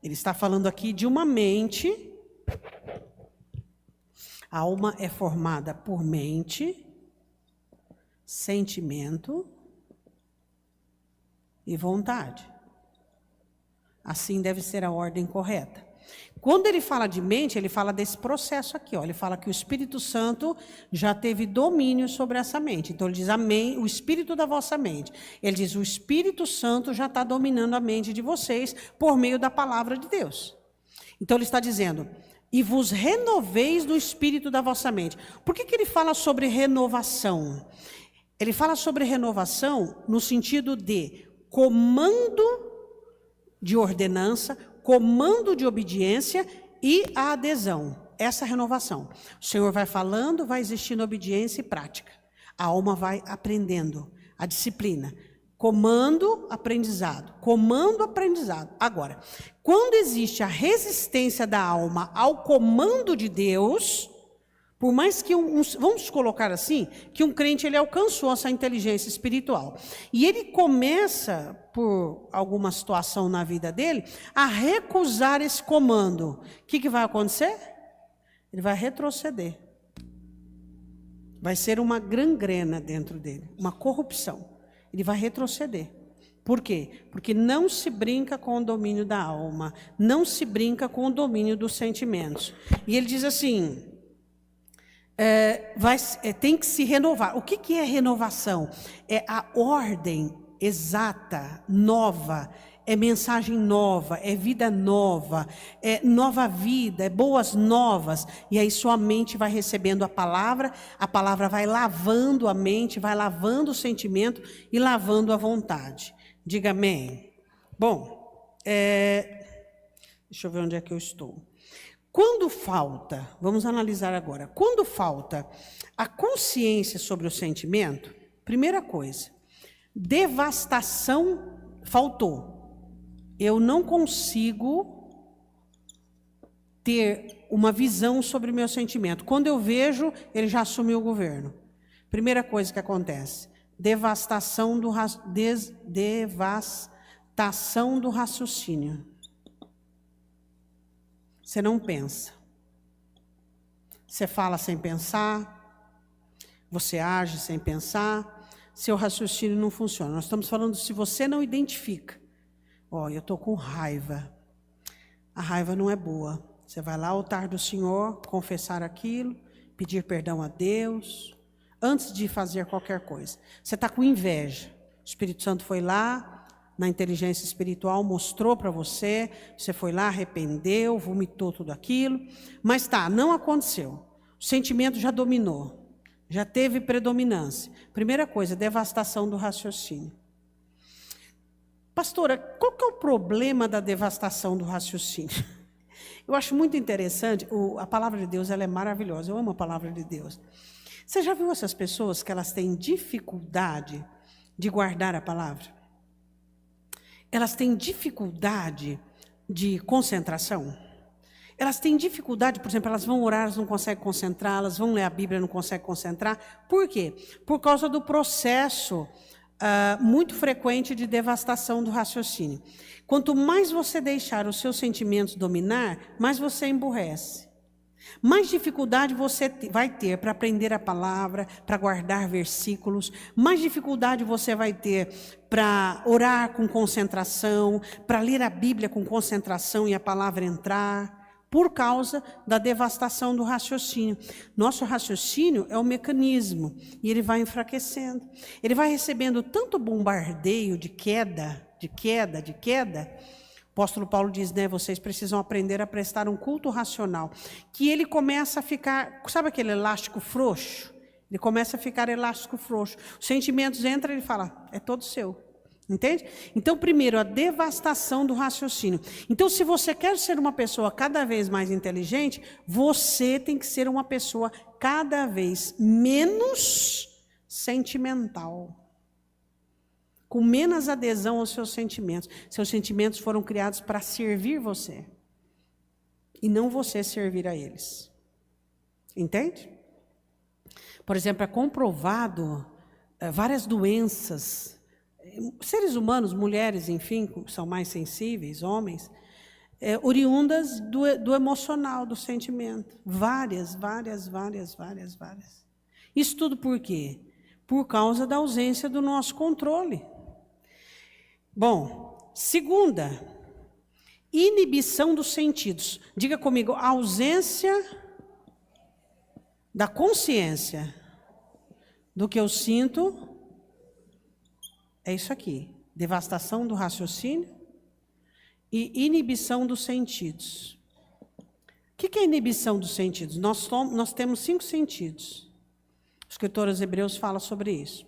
Ele está falando aqui de uma mente. A alma é formada por mente, sentimento e vontade. Assim deve ser a ordem correta. Quando ele fala de mente, ele fala desse processo aqui, ó. Ele fala que o Espírito Santo já teve domínio sobre essa mente. Então ele diz, amém, o Espírito da vossa mente. Ele diz, o Espírito Santo já está dominando a mente de vocês por meio da palavra de Deus. Então ele está dizendo, e vos renoveis no Espírito da vossa mente. Por que ele fala sobre renovação? Ele fala sobre renovação no sentido de comando de ordenança, comando de obediência e a adesão. Essa renovação. O Senhor vai falando, vai existindo obediência e prática. A alma vai aprendendo a disciplina. Comando, aprendizado. Comando, aprendizado. Agora, quando existe a resistência da alma ao comando de Deus, por mais que vamos colocar assim, que um crente ele alcançou essa inteligência espiritual. E ele começa, por alguma situação na vida dele, a recusar esse comando. O que vai acontecer? Ele vai retroceder. Vai ser uma gangrena dentro dele, uma corrupção. Ele vai retroceder. Por quê? Porque não se brinca com o domínio da alma, não se brinca com o domínio dos sentimentos. E ele diz assim... tem que se renovar. O que é renovação? É a ordem exata, nova, é mensagem nova, é vida nova, é nova vida, é boas novas. E aí sua mente vai recebendo a palavra vai lavando a mente, vai lavando o sentimento e lavando a vontade. Diga amém. Bom, Deixa eu ver onde é que eu estou. Quando falta, vamos analisar agora, quando falta a consciência sobre o sentimento, primeira coisa, devastação faltou. Eu não consigo ter uma visão sobre o meu sentimento. Quando eu vejo, ele já assumiu o governo. Primeira coisa que acontece, devastação do raciocínio. Você não pensa. Você fala sem pensar. Você age sem pensar. Seu raciocínio não funciona. Nós estamos falando se você não identifica. Ó, eu estou com raiva. A raiva não é boa. Você vai lá ao altar do Senhor, confessar aquilo, pedir perdão a Deus, antes de fazer qualquer coisa. Você está com inveja. O Espírito Santo foi lá, na inteligência espiritual, mostrou para você, você foi lá, arrependeu, vomitou tudo aquilo, mas não aconteceu. O sentimento já dominou, já teve predominância. Primeira coisa, devastação do raciocínio. Pastora, qual que é o problema da devastação do raciocínio? Eu acho muito interessante, a palavra de Deus, ela é maravilhosa, eu amo a palavra de Deus. Você já viu essas pessoas que elas têm dificuldade de guardar a palavra? Elas têm dificuldade de concentração. Elas têm dificuldade, por exemplo, elas vão orar, elas não conseguem concentrar, elas vão ler a Bíblia, não conseguem concentrar. Por quê? Por causa do processo muito frequente de devastação do raciocínio. Quanto mais você deixar os seus sentimentos dominar, mais você emburrece. Mais dificuldade você vai ter para aprender a palavra, para guardar versículos. Mais dificuldade você vai ter para orar com concentração, para ler a Bíblia com concentração e a palavra entrar, por causa da devastação do raciocínio. Nosso raciocínio é um mecanismo e ele vai enfraquecendo. Ele vai recebendo tanto bombardeio de queda. O apóstolo Paulo diz, né, vocês precisam aprender a prestar um culto racional, que ele começa a ficar, sabe aquele elástico frouxo? Ele começa a ficar elástico frouxo. Os sentimentos entram e ele fala, é todo seu. Entende? Então, primeiro, a devastação do raciocínio. Então, se você quer ser uma pessoa cada vez mais inteligente, você tem que ser uma pessoa cada vez menos sentimental. Com menos adesão aos seus sentimentos. Seus sentimentos foram criados para servir você. E não você servir a eles. Entende? Por exemplo, é comprovado várias doenças. Seres humanos, mulheres, enfim, são mais sensíveis, homens, oriundas do emocional, do sentimento. Várias. Isso tudo por quê? Por causa da ausência do nosso controle. Bom, segunda, inibição dos sentidos. Diga comigo, a ausência da consciência do que eu sinto é isso aqui. Devastação do raciocínio e inibição dos sentidos. O que é inibição dos sentidos? Nós temos 5 sentidos. O escritor aos Hebreus fala sobre isso.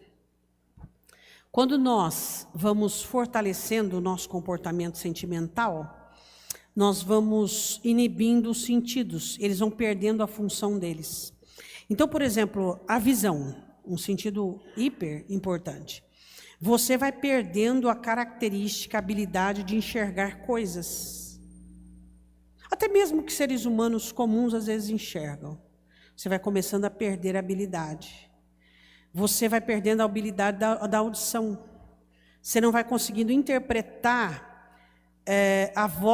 Quando nós vamos fortalecendo o nosso comportamento sentimental, nós vamos inibindo os sentidos, eles vão perdendo a função deles. Então, por exemplo, a visão, um sentido hiper importante. Você vai perdendo a característica, a habilidade de enxergar coisas. Até mesmo que seres humanos comuns às vezes enxergam. Você vai começando a perder a habilidade. Você vai perdendo a habilidade da audição. Você não vai conseguindo interpretar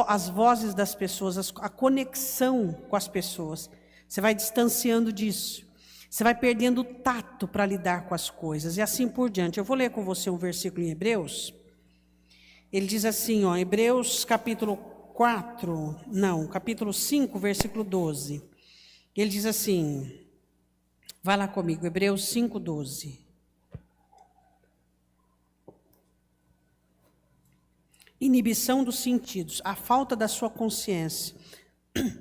as vozes das pessoas, a conexão com as pessoas. Você vai distanciando disso. Você vai perdendo o tato para lidar com as coisas. E assim por diante. Eu vou ler com você um versículo em Hebreus. Ele diz assim, ó, Hebreus capítulo 5, versículo 12. Ele diz assim... Vai lá comigo, Hebreus 5, 12. Inibição dos sentidos, a falta da sua consciência,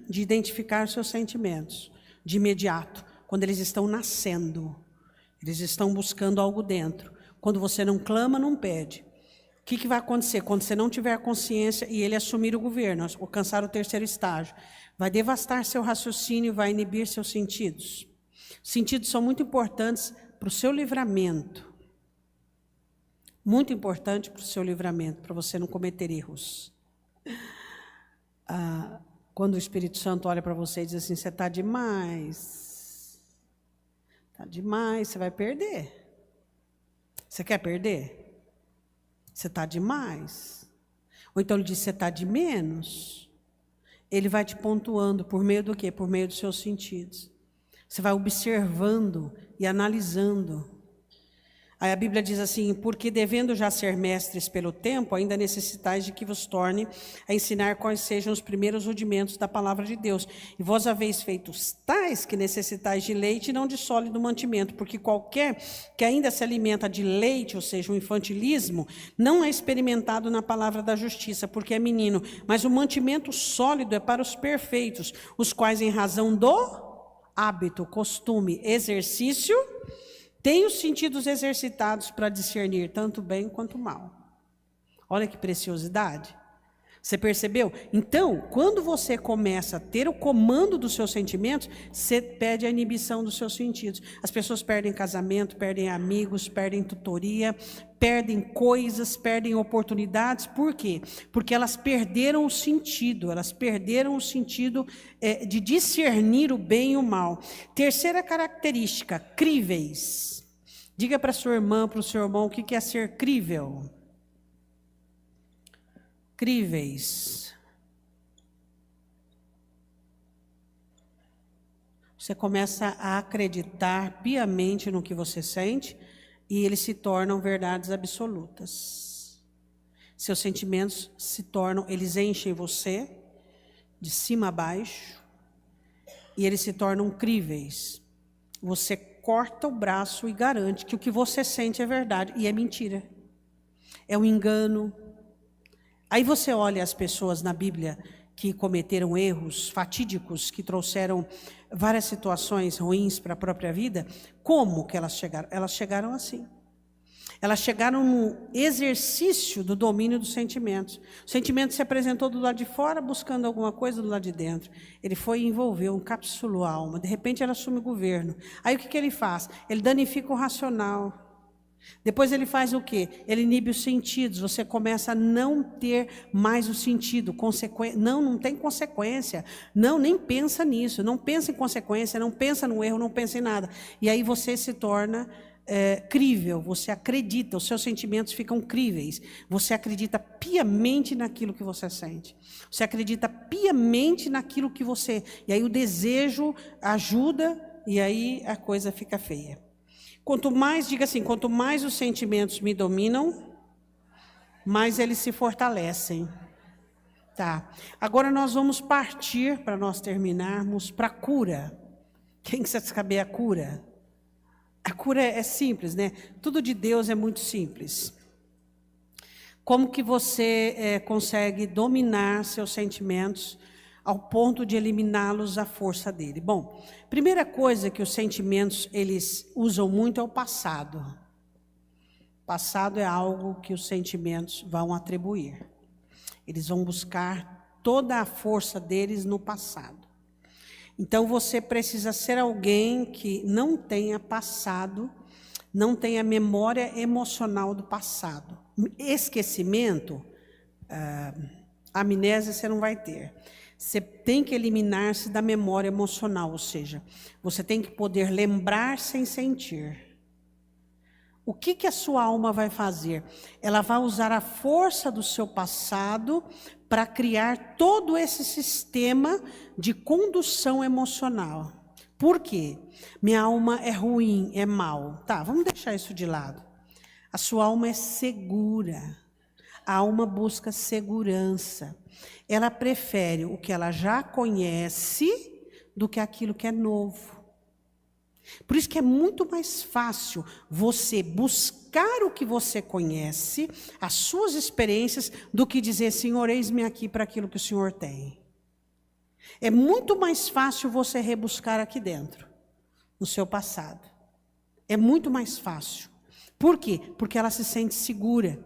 de identificar seus sentimentos, de imediato, quando eles estão nascendo, eles estão buscando algo dentro. Quando você não clama, não pede. O que vai acontecer? Quando você não tiver consciência e ele assumir o governo, alcançar o terceiro estágio, vai devastar seu raciocínio, vai inibir seus sentidos. Os sentidos são muito importantes para o seu livramento. Muito importante para o seu livramento, para você não cometer erros. Quando o Espírito Santo olha para você e diz assim, você está demais. Está demais, você vai perder. Você quer perder? Você está demais. Ou então ele diz, você está de menos. Ele vai te pontuando por meio do quê? Por meio dos seus sentidos. Você vai observando e analisando. Aí a Bíblia diz assim, porque devendo já ser mestres pelo tempo, ainda necessitais de que vos torne a ensinar quais sejam os primeiros rudimentos da palavra de Deus. E vós haveis feitos tais que necessitais de leite e não de sólido mantimento, porque qualquer que ainda se alimenta de leite, ou seja, o infantilismo, não é experimentado na palavra da justiça, porque é menino. Mas o mantimento sólido é para os perfeitos, os quais em razão do hábito, costume, exercício, tem os sentidos exercitados para discernir tanto bem quanto mal. Olha que preciosidade. Você percebeu? Então, quando você começa a ter o comando dos seus sentimentos, você perde a inibição dos seus sentidos. As pessoas perdem casamento, perdem amigos, perdem tutoria, perdem coisas, perdem oportunidades. Por quê? Porque elas perderam o sentido. Elas perderam o sentido de discernir o bem e o mal. Terceira característica, críveis. Diga para sua irmã, para o seu irmão, o que é ser crível. Críveis. Você começa a acreditar piamente no que você sente e eles se tornam verdades absolutas. Seus sentimentos se tornam, eles enchem você de cima a baixo e eles se tornam críveis. Você corta o braço e garante que o que você sente é verdade e é mentira. É um engano. Aí você olha as pessoas na Bíblia que cometeram erros fatídicos, que trouxeram várias situações ruins para a própria vida. Como que elas chegaram? Elas chegaram assim. Elas chegaram no exercício do domínio dos sentimentos. O sentimento se apresentou do lado de fora, buscando alguma coisa do lado de dentro. Ele foi e envolveu, encapsulou a alma. De repente, ela assume o governo. Aí, o que ele faz? Ele danifica o racional. Depois ele faz o quê? Ele inibe os sentidos. Você começa a não ter mais o sentido. Não tem consequência. Não, nem pensa nisso. Não pensa em consequência, não pensa no erro, não pensa em nada. E aí você se torna crível. Você acredita, os seus sentimentos ficam críveis. Você acredita piamente naquilo que você sente. Você acredita piamente naquilo que você... E aí o desejo ajuda e aí a coisa fica feia. Quanto mais, diga assim, quanto mais os sentimentos me dominam, mais eles se fortalecem. Tá. Agora nós vamos partir, para nós terminarmos, para a cura. Quem quer saber a cura? A cura é simples, né? Tudo de Deus é muito simples. Como que você consegue dominar seus sentimentos ao ponto de eliminá-los à força dele? Bom, primeira coisa que os sentimentos eles usam muito é o passado. Passado é algo que os sentimentos vão atribuir. Eles vão buscar toda a força deles no passado. Então você precisa ser alguém que não tenha passado, não tenha memória emocional do passado. Esquecimento, amnésia você não vai ter. Você tem que eliminar-se da memória emocional, ou seja, você tem que poder lembrar sem sentir. O que a sua alma vai fazer? Ela vai usar a força do seu passado para criar todo esse sistema de condução emocional. Por quê? Minha alma é ruim, é mal. Tá, vamos deixar isso de lado. A sua alma é segura. A alma busca segurança. Ela prefere o que ela já conhece do que aquilo que é novo. Por isso que é muito mais fácil você buscar o que você conhece, as suas experiências, do que dizer, Senhor, eis-me aqui para aquilo que o Senhor tem. É muito mais fácil você rebuscar aqui dentro, no seu passado. É muito mais fácil. Por quê? Porque ela se sente segura.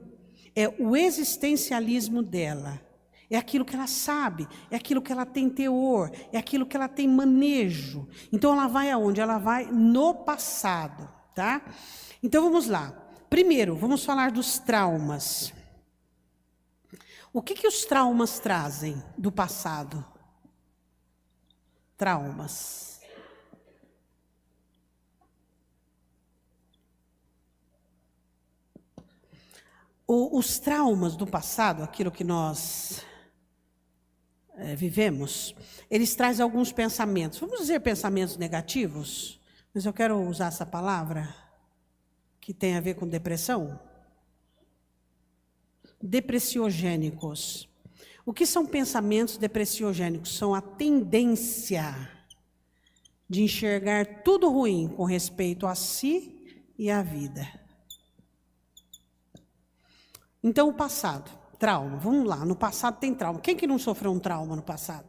é o existencialismo dela. É aquilo que ela sabe, é aquilo que ela tem teor, é aquilo que ela tem manejo. Então ela vai aonde? Ela vai no passado, tá? Então vamos lá. Primeiro, vamos falar dos traumas. O que os traumas trazem do passado? Traumas. Os traumas do passado, aquilo que nós vivemos, eles trazem alguns pensamentos. Vamos dizer pensamentos negativos, mas eu quero usar essa palavra que tem a ver com depressão. Depressiogênicos. O que são pensamentos depressiogênicos? São a tendência de enxergar tudo ruim com respeito a si e à vida. Então, o passado, trauma. Vamos lá, no passado tem trauma. Quem que não sofreu um trauma no passado?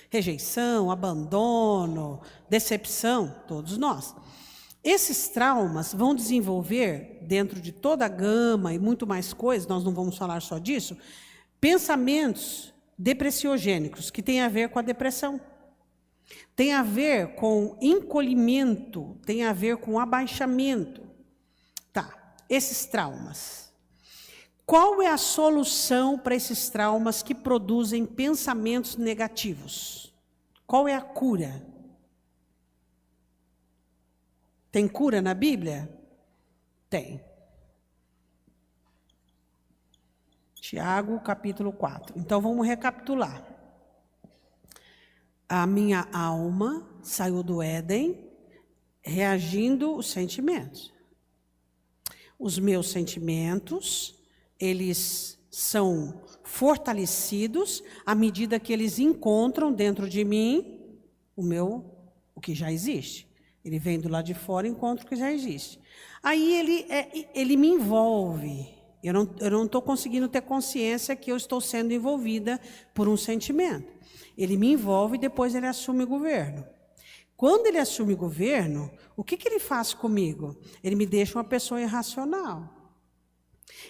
Rejeição, abandono, decepção, todos nós. Esses traumas vão desenvolver, dentro de toda a gama e muito mais coisas, nós não vamos falar só disso, pensamentos depressiogênicos, que têm a ver com a depressão. Tem a ver com encolhimento, tem a ver com abaixamento. Tá, esses traumas. Qual é a solução para esses traumas que produzem pensamentos negativos? Qual é a cura? Tem cura na Bíblia? Tem. Tiago, capítulo 4. Então, vamos recapitular. A minha alma saiu do Éden reagindo aos sentimentos. Os meus sentimentos, eles são fortalecidos à medida que eles encontram dentro de mim o que já existe. Ele vem do lado de fora e encontra o que já existe. Aí ele me envolve. Eu não estou conseguindo ter consciência que eu estou sendo envolvida por um sentimento. Ele me envolve e depois ele assume o governo. Quando ele assume o governo, o que ele faz comigo? Ele me deixa uma pessoa irracional.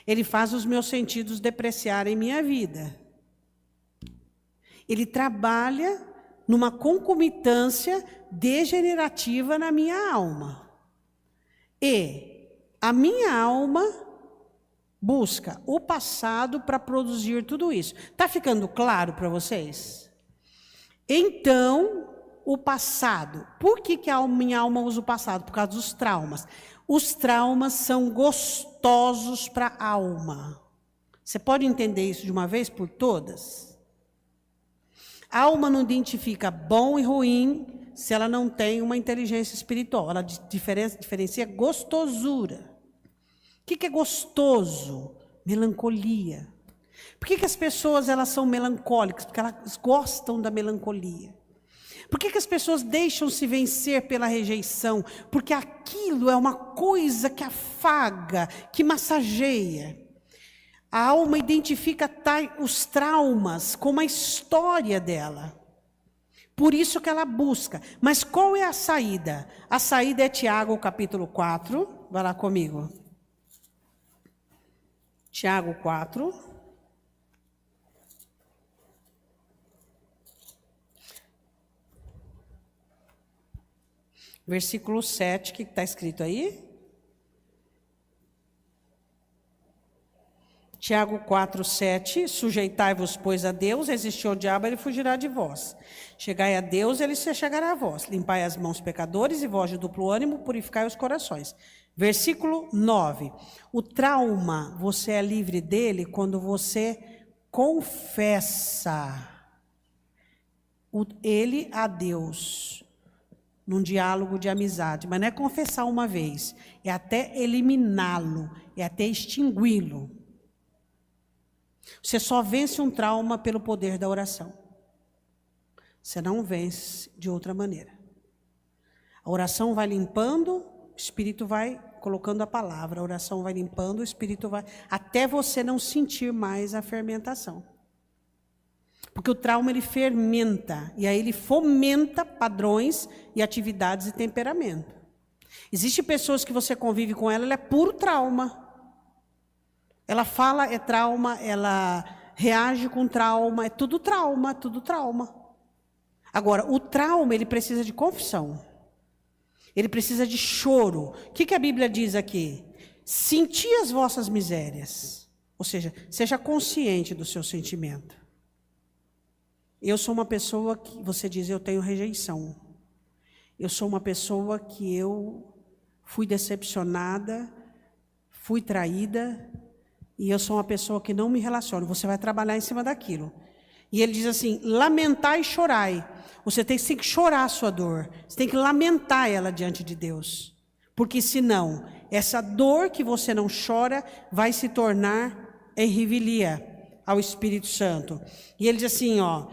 Ele faz os meus sentidos depreciarem minha vida. Ele trabalha numa concomitância degenerativa na minha alma. E a minha alma busca o passado para produzir tudo isso. Está ficando claro para vocês? Então, o passado. Por que a minha alma usa o passado? Por causa dos traumas. Os traumas são gostosos para a alma. Você pode entender isso de uma vez por todas? A alma não identifica bom e ruim se ela não tem uma inteligência espiritual. Ela diferencia gostosura. O que é gostoso? Melancolia. Por que as pessoas elas são melancólicas? Porque elas gostam da melancolia. Por que as pessoas deixam se vencer pela rejeição? Porque aquilo é uma coisa que afaga, que massageia. A alma identifica os traumas com a história dela. Por isso que ela busca. Mas qual é a saída? A saída é Tiago, capítulo 4. Vai lá comigo. Tiago 4. Versículo 7, o que está escrito aí? Tiago 4, 7, sujeitai-vos, pois, a Deus, resistir ao diabo, ele fugirá de vós. Chegai a Deus, ele se chegará a vós. Limpai as mãos, pecadores, e vós de duplo ânimo, purificai os corações. Versículo 9, o trauma, você é livre dele quando você confessa ele a Deus, num diálogo de amizade. Mas não é confessar uma vez, é até eliminá-lo, é até extingui-lo. Você só vence um trauma pelo poder da oração. Você não vence de outra maneira. A oração vai limpando, o Espírito vai colocando a palavra. A oração vai limpando, o Espírito vai... Até você não sentir mais a fermentação. Porque o trauma, ele fermenta. E aí ele fomenta padrões e atividades e temperamento. Existem pessoas que você convive com ela é puro trauma. Ela fala, é trauma, ela reage com trauma, é tudo trauma, tudo trauma. Agora, o trauma, ele precisa de confissão. Ele precisa de choro. O que a Bíblia diz aqui? Senti as vossas misérias. Ou seja, seja consciente do seu sentimento. Eu sou uma pessoa que, você diz, eu tenho rejeição. Eu sou uma pessoa que eu fui decepcionada, fui traída, e eu sou uma pessoa que não me relaciono. Você vai trabalhar em cima daquilo. E ele diz assim, lamentai e chorai. Você tem que chorar a sua dor. Você tem que lamentar ela diante de Deus. Porque senão, essa dor que você não chora vai se tornar em revelia ao Espírito Santo. E ele diz assim, ó,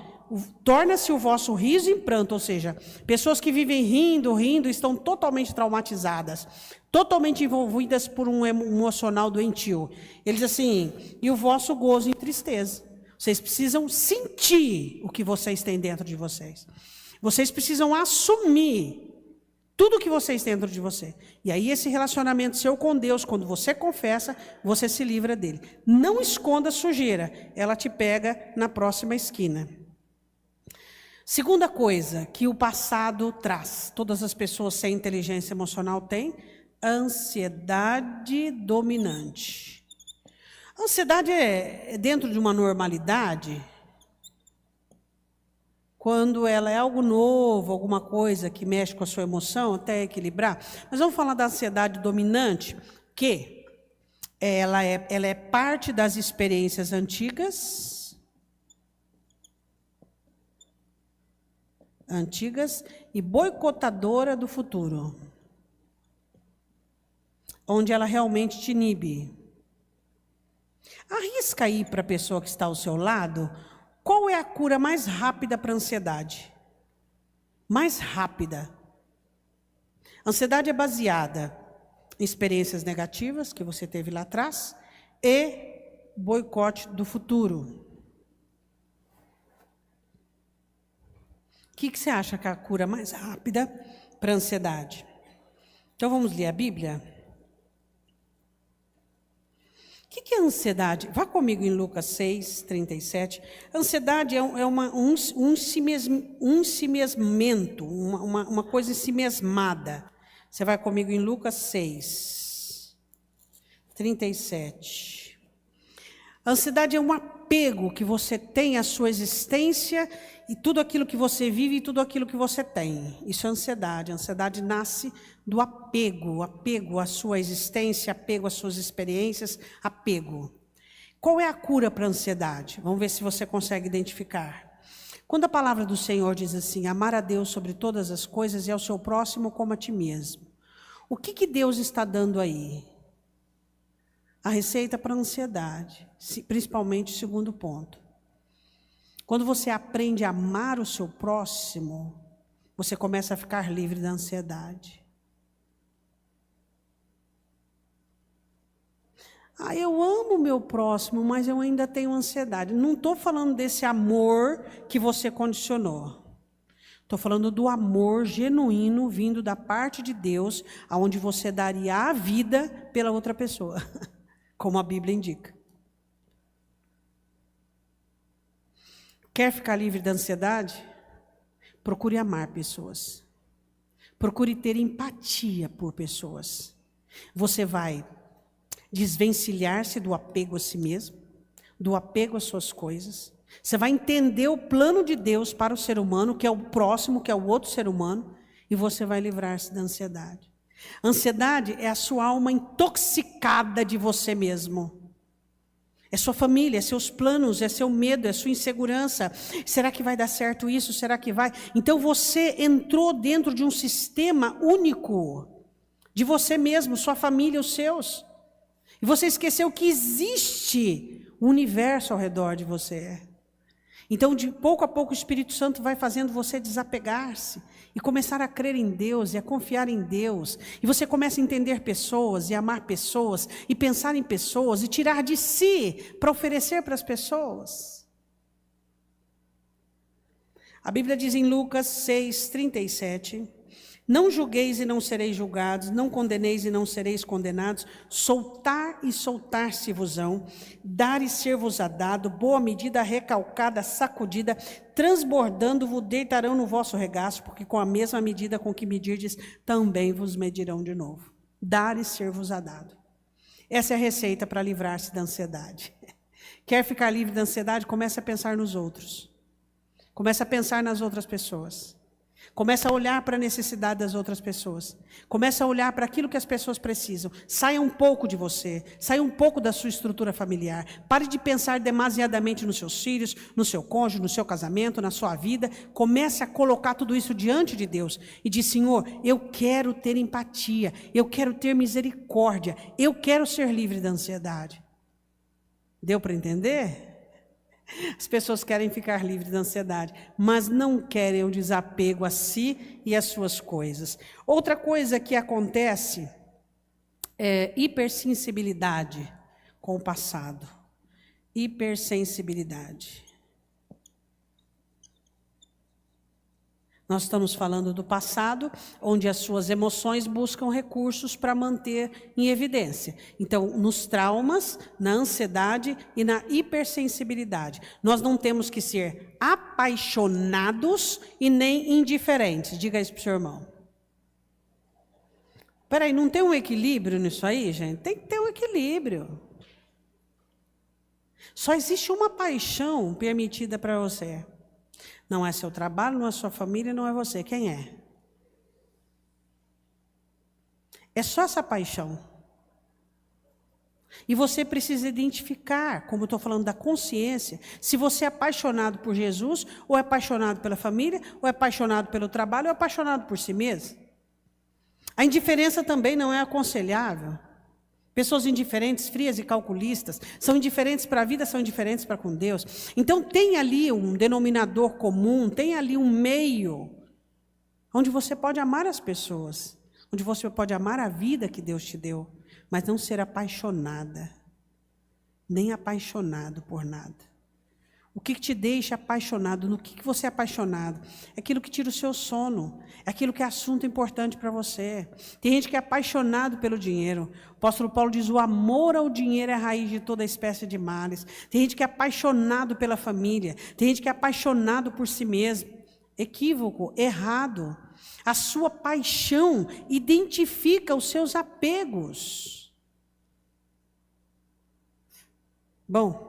torna-se o vosso riso em pranto, ou seja, pessoas que vivem rindo, estão totalmente traumatizadas, totalmente envolvidas por um emocional doentio. Ele diz assim, e o vosso gozo em tristeza. Vocês precisam sentir o que vocês têm dentro de vocês. Vocês precisam assumir tudo o que vocês têm dentro de você. E aí esse relacionamento seu com Deus, quando você confessa, você se livra dele. Não esconda a sujeira, ela te pega na próxima esquina. Segunda coisa que o passado traz, todas as pessoas sem inteligência emocional têm, ansiedade dominante. A ansiedade é dentro de uma normalidade, quando ela é algo novo, alguma coisa que mexe com a sua emoção, até equilibrar. Mas vamos falar da ansiedade dominante, que ela é parte das experiências antigas e boicotadora do futuro, onde ela realmente te inibe. Arrisca aí para a pessoa que está ao seu lado, qual é a cura mais rápida para a ansiedade? Mais rápida. Ansiedade é baseada em experiências negativas que você teve lá atrás e boicote do futuro. O que você acha que é a cura mais rápida para a ansiedade? Então vamos ler a Bíblia? O que é ansiedade? Vá comigo em Lucas 6, 37. Ansiedade é um ensimesmento, uma coisa ensimesmada. Você vai comigo em Lucas 6, 37. A ansiedade é um apego que você tem à sua existência e tudo aquilo que você vive e tudo aquilo que você tem. Isso é ansiedade. A ansiedade nasce do apego à sua existência, apego às suas experiências, apego. Qual é a cura para a ansiedade? Vamos ver se você consegue identificar. Quando a palavra do Senhor diz assim, amar a Deus sobre todas as coisas e ao seu próximo como a ti mesmo. O que Deus está dando aí? A receita para a ansiedade, principalmente o segundo ponto. Quando você aprende a amar o seu próximo, você começa a ficar livre da ansiedade. Eu amo o meu próximo, mas eu ainda tenho ansiedade. Não estou falando desse amor que você condicionou. Estou falando do amor genuíno vindo da parte de Deus, aonde você daria a vida pela outra pessoa, como a Bíblia indica. Quer ficar livre da ansiedade? Procure amar pessoas. Procure ter empatia por pessoas. Você vai desvencilhar-se do apego a si mesmo, do apego às suas coisas. Você vai entender o plano de Deus para o ser humano, que é o próximo, que é o outro ser humano, e você vai livrar-se da ansiedade. A ansiedade é a sua alma intoxicada de você mesmo. É sua família, é seus planos, é seu medo, é sua insegurança. Será que vai dar certo isso? Será que vai? Então você entrou dentro de um sistema único, de você mesmo, sua família, os seus. E você esqueceu que existe um universo ao redor de você. Então, de pouco a pouco, o Espírito Santo vai fazendo você desapegar-se e começar a crer em Deus e a confiar em Deus. E você começa a entender pessoas e amar pessoas e pensar em pessoas e tirar de si para oferecer para as pessoas. A Bíblia diz em Lucas 6, 37, Não julgueis e não sereis julgados, não condeneis e não sereis condenados, soltar e soltar-se-vos-ão, dar e ser-vos-á dado, boa medida, recalcada, sacudida, transbordando-vos, deitarão no vosso regaço, porque com a mesma medida com que medirdes, também vos medirão de novo. Dar e ser-vos-á dado. Essa é a receita para livrar-se da ansiedade. Quer ficar livre da ansiedade? Comece a pensar nos outros. Comece a pensar nas outras pessoas. Comece a olhar para a necessidade das outras pessoas. Comece a olhar para aquilo que as pessoas precisam. Saia um pouco de você. Saia um pouco da sua estrutura familiar. Pare de pensar demasiadamente nos seus filhos, no seu cônjuge, no seu casamento, na sua vida. Comece a colocar tudo isso diante de Deus. E diz, Senhor, eu quero ter empatia. Eu quero ter misericórdia. Eu quero ser livre da ansiedade. Deu para entender? As pessoas querem ficar livres da ansiedade, mas não querem o desapego a si e às suas coisas. Outra coisa que acontece é hipersensibilidade com o passado. Hipersensibilidade. Nós estamos falando do passado, onde as suas emoções buscam recursos para manter em evidência. Então, nos traumas, na ansiedade e na hipersensibilidade. Nós não temos que ser apaixonados e nem indiferentes. Diga isso para o seu irmão. Peraí, não tem um equilíbrio nisso aí, gente? Tem que ter um equilíbrio. Só existe uma paixão permitida para você. Não é seu trabalho, não é sua família, não é você. Quem é? É só essa paixão. E você precisa identificar, como eu estou falando da consciência, se você é apaixonado por Jesus, ou é apaixonado pela família, ou é apaixonado pelo trabalho, ou é apaixonado por si mesmo. A indiferença também não é aconselhável. Pessoas indiferentes, frias e calculistas, são indiferentes para a vida, são indiferentes para com Deus. Então tem ali um denominador comum, tem ali um meio, onde você pode amar as pessoas, onde você pode amar a vida que Deus te deu, mas não ser apaixonada, nem apaixonado por nada. O que te deixa apaixonado? No que você é apaixonado? É aquilo que tira o seu sono. É aquilo que é assunto importante para você. Tem gente que é apaixonado pelo dinheiro. O apóstolo Paulo diz, o amor ao dinheiro é a raiz de toda espécie de males. Tem gente que é apaixonado pela família. Tem gente que é apaixonado por si mesmo. Equívoco, errado. A sua paixão identifica os seus apegos. Bom,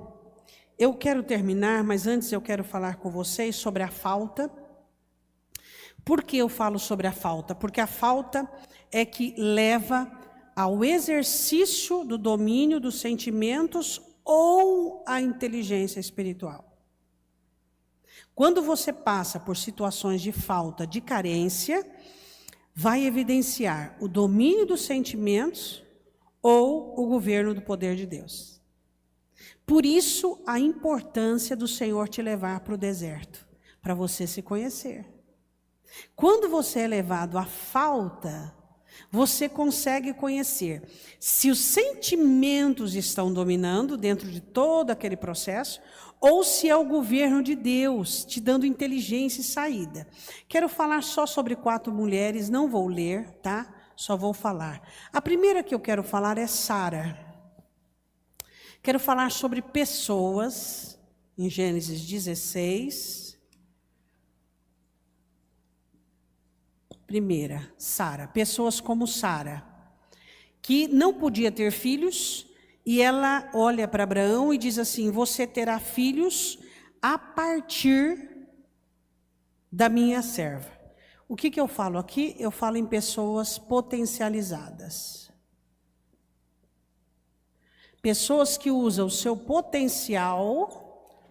eu quero terminar, mas antes eu quero falar com vocês sobre a falta. Por que eu falo sobre a falta? Porque a falta é que leva ao exercício do domínio dos sentimentos ou à inteligência espiritual. Quando você passa por situações de falta, de carência, vai evidenciar o domínio dos sentimentos ou o governo do poder de Deus. Por isso, a importância do Senhor te levar para o deserto, para você se conhecer. Quando você é levado à falta, você consegue conhecer se os sentimentos estão dominando dentro de todo aquele processo, ou se é o governo de Deus te dando inteligência e saída. Quero falar só sobre 4 mulheres, não vou ler, tá? Só vou falar. A primeira que eu quero falar é Sara. Quero falar sobre pessoas, em Gênesis 16. Primeira, Sara. Pessoas como Sara, que não podia ter filhos, e ela olha para Abraão e diz assim, você terá filhos a partir da minha serva. O que eu falo aqui? Eu falo em pessoas potencializadas. Pessoas que usam o seu potencial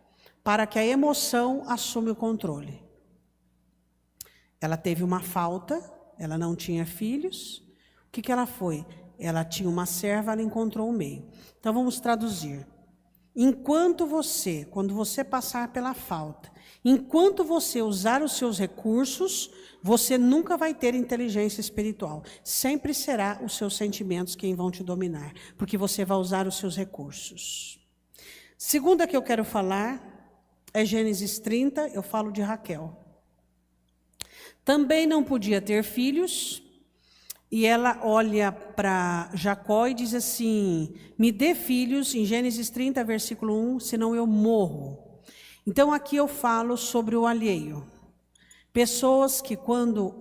para que a emoção assuma o controle. Ela teve uma falta, ela não tinha filhos. O que ela foi? Ela tinha uma serva, ela encontrou um meio. Então vamos traduzir. Quando você passar pela falta, enquanto você usar os seus recursos, você nunca vai ter inteligência espiritual. Sempre será os seus sentimentos quem vão te dominar, porque você vai usar os seus recursos. Segunda que eu quero falar é Gênesis 30, eu falo de Raquel. Também não podia ter filhos. E ela olha para Jacó e diz assim: me dê filhos, em Gênesis 30, versículo 1, senão eu morro. Então aqui eu falo sobre o alheio. Pessoas que quando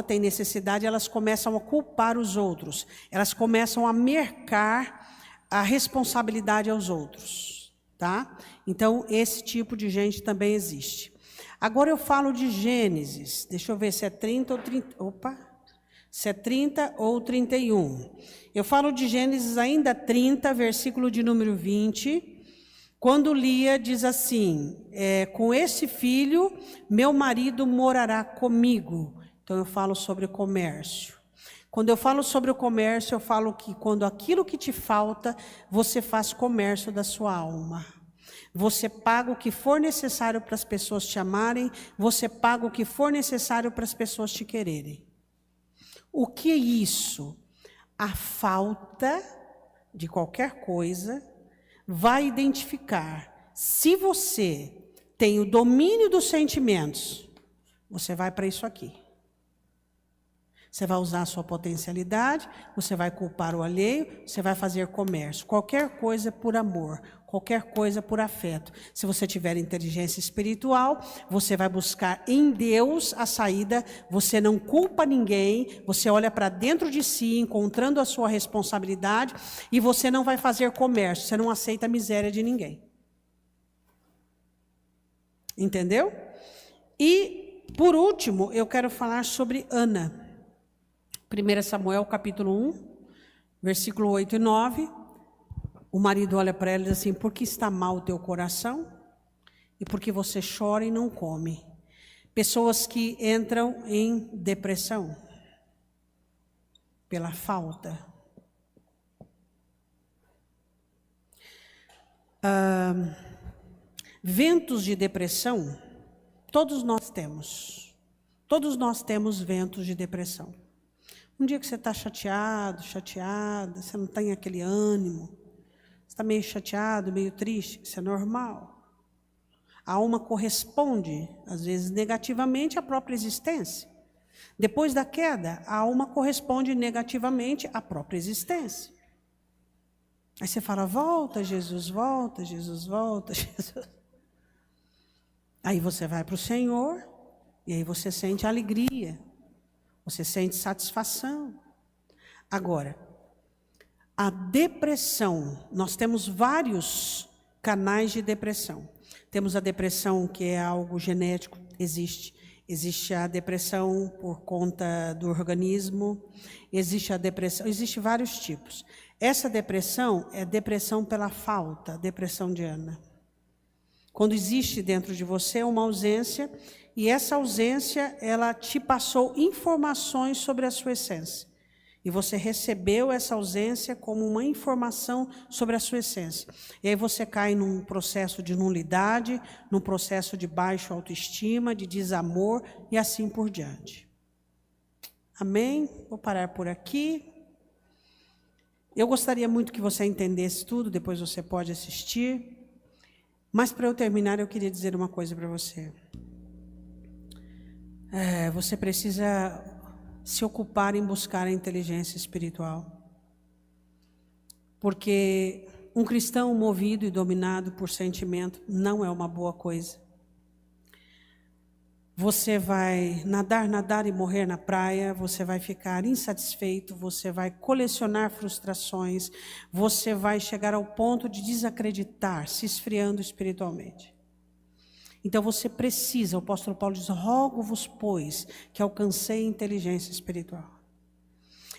tem necessidade, elas começam a culpar os outros. Elas começam a mercar a responsabilidade aos outros, tá? Então esse tipo de gente também existe. Agora eu falo de Gênesis, deixa eu ver se é 30 ou 30, se é 30 ou 31. Eu falo de Gênesis ainda 30, versículo de número 20, quando Lia diz assim, com esse filho, meu marido morará comigo. Então eu falo sobre o comércio. Quando eu falo sobre o comércio, eu falo que quando aquilo que te falta, você faz comércio da sua alma. Você paga o que for necessário para as pessoas te amarem, você paga o que for necessário para as pessoas te quererem. O que é isso? A falta de qualquer coisa vai identificar. Se você tem o domínio dos sentimentos, você vai para isso aqui. Você vai usar a sua potencialidade, você vai culpar o alheio, você vai fazer comércio. Qualquer coisa por amor, qualquer coisa por afeto. Se você tiver inteligência espiritual, você vai buscar em Deus a saída, você não culpa ninguém, você olha para dentro de si, encontrando a sua responsabilidade, e você não vai fazer comércio, você não aceita a miséria de ninguém. Entendeu? E, por último, eu quero falar sobre Ana. 1 Samuel, capítulo 1, versículo 8 e 9. O marido olha para ela e diz assim: por que está mal o teu coração? E por que você chora e não come? Pessoas que entram em depressão pela falta. Ventos de depressão, todos nós temos. Todos nós temos ventos de depressão. Um dia que você está chateado, chateada, você não tem aquele ânimo, você está meio chateado, meio triste, isso é normal. A alma corresponde, às vezes negativamente, à própria existência. Depois da queda, a alma corresponde negativamente à própria existência. Aí você fala: volta Jesus, volta Jesus, volta Jesus. Aí você vai para o Senhor, e aí você sente alegria. Você sente satisfação. Agora, a depressão, nós temos vários canais de depressão. Temos a depressão que é algo genético, existe. Existe a depressão por conta do organismo, existe a depressão, existe vários tipos. Essa depressão é depressão pela falta, depressão de Ana. Quando existe dentro de você uma ausência, e essa ausência, ela te passou informações sobre a sua essência. E você recebeu essa ausência como uma informação sobre a sua essência. E aí você cai num processo de nulidade, num processo de baixa autoestima, de desamor e assim por diante. Amém? Vou parar por aqui. Eu gostaria muito que você entendesse tudo, depois você pode assistir. Mas para eu terminar, eu queria dizer uma coisa para você. Você precisa se ocupar em buscar a inteligência espiritual. Porque um cristão movido e dominado por sentimento não é uma boa coisa. Você vai nadar e morrer na praia, você vai ficar insatisfeito, você vai colecionar frustrações, você vai chegar ao ponto de desacreditar, se esfriando espiritualmente. Então você precisa, o apóstolo Paulo diz: rogo-vos, pois, que alcancei inteligência espiritual.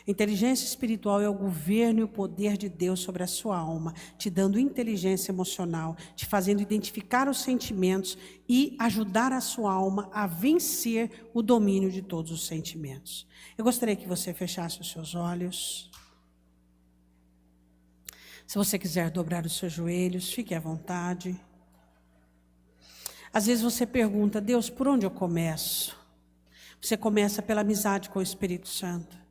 Inteligência espiritual é o governo e o poder de Deus sobre a sua alma, te dando inteligência emocional, te fazendo identificar os sentimentos e ajudar a sua alma a vencer o domínio de todos os sentimentos. Eu gostaria que você fechasse os seus olhos. Se você quiser dobrar os seus joelhos, fique à vontade. Às vezes você pergunta: Deus, por onde eu começo? Você começa pela amizade com o Espírito Santo.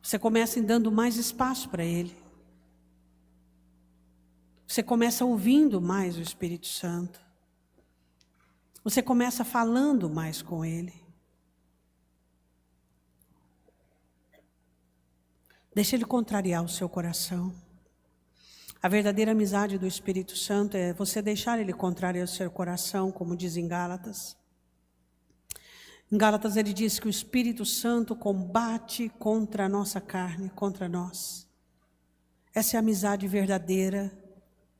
Você começa dando mais espaço para Ele. Você começa ouvindo mais o Espírito Santo. Você começa falando mais com Ele. Deixa Ele contrariar o seu coração. A verdadeira amizade do Espírito Santo é você deixar Ele contrariar o seu coração, como diz em Gálatas. Em Gálatas ele diz que o Espírito Santo combate contra a nossa carne, contra nós. Essa é a amizade verdadeira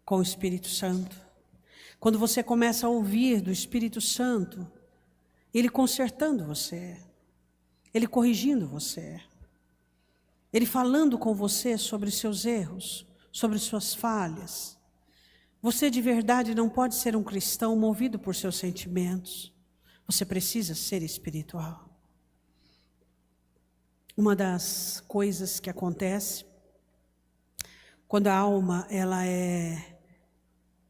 com o Espírito Santo. Quando você começa a ouvir do Espírito Santo, Ele consertando você, Ele corrigindo você, Ele falando com você sobre seus erros, sobre suas falhas. Você de verdade não pode ser um cristão movido por seus sentimentos. Você precisa ser espiritual. Uma das coisas que acontece quando a alma ela é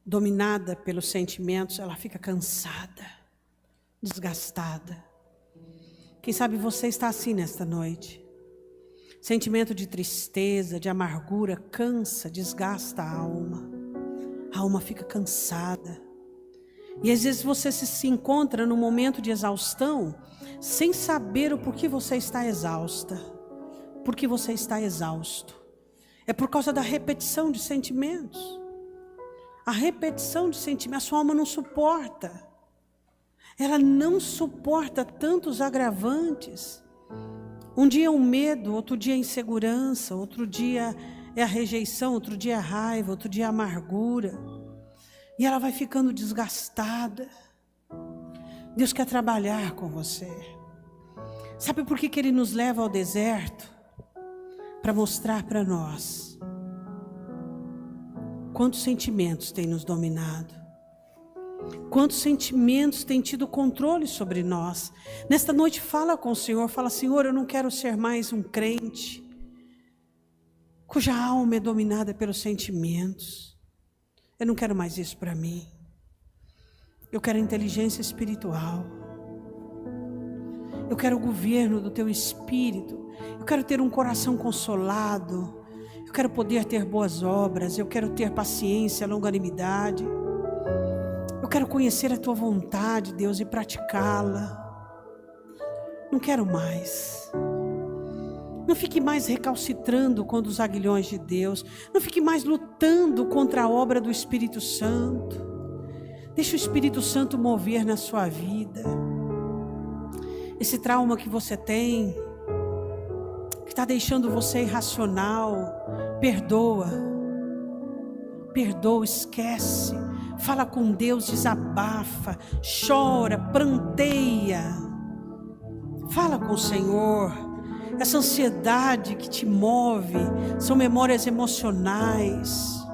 dominada pelos sentimentos, ela fica cansada, desgastada. Quem sabe você está assim nesta noite. Sentimento de tristeza, de amargura, cansa, desgasta a alma. A alma fica cansada. E às vezes você se encontra num momento de exaustão, sem saber o porquê você está exausta, porque você está exausto. É por causa da repetição de sentimentos. A repetição de sentimentos, a sua alma não suporta. Ela não suporta tantos agravantes. Um dia é um medo, outro dia é insegurança, outro dia é a rejeição, outro dia é a raiva, outro dia é a amargura. E ela vai ficando desgastada. Deus quer trabalhar com você. Sabe por que Ele nos leva ao deserto? Para mostrar para nós quantos sentimentos têm nos dominado. Quantos sentimentos têm tido controle sobre nós. Nesta noite fala com o Senhor. Fala, Senhor, eu não quero ser mais um crente cuja alma é dominada pelos sentimentos. Eu não quero mais isso para mim. Eu quero inteligência espiritual. Eu quero o governo do Teu Espírito. Eu quero ter um coração consolado. Eu quero poder ter boas obras. Eu quero ter paciência, longanimidade. Eu quero conhecer a Tua vontade, Deus, e praticá-la. Não quero mais. Não fique mais recalcitrando contra os aguilhões de Deus. Não fique mais lutando contra a obra do Espírito Santo. Deixe o Espírito Santo mover na sua vida. Esse trauma que você tem, que está deixando você irracional, perdoa. Perdoa, esquece. Fala com Deus, desabafa, chora, pranteia. Fala com o Senhor. Essa ansiedade que te move são memórias emocionais,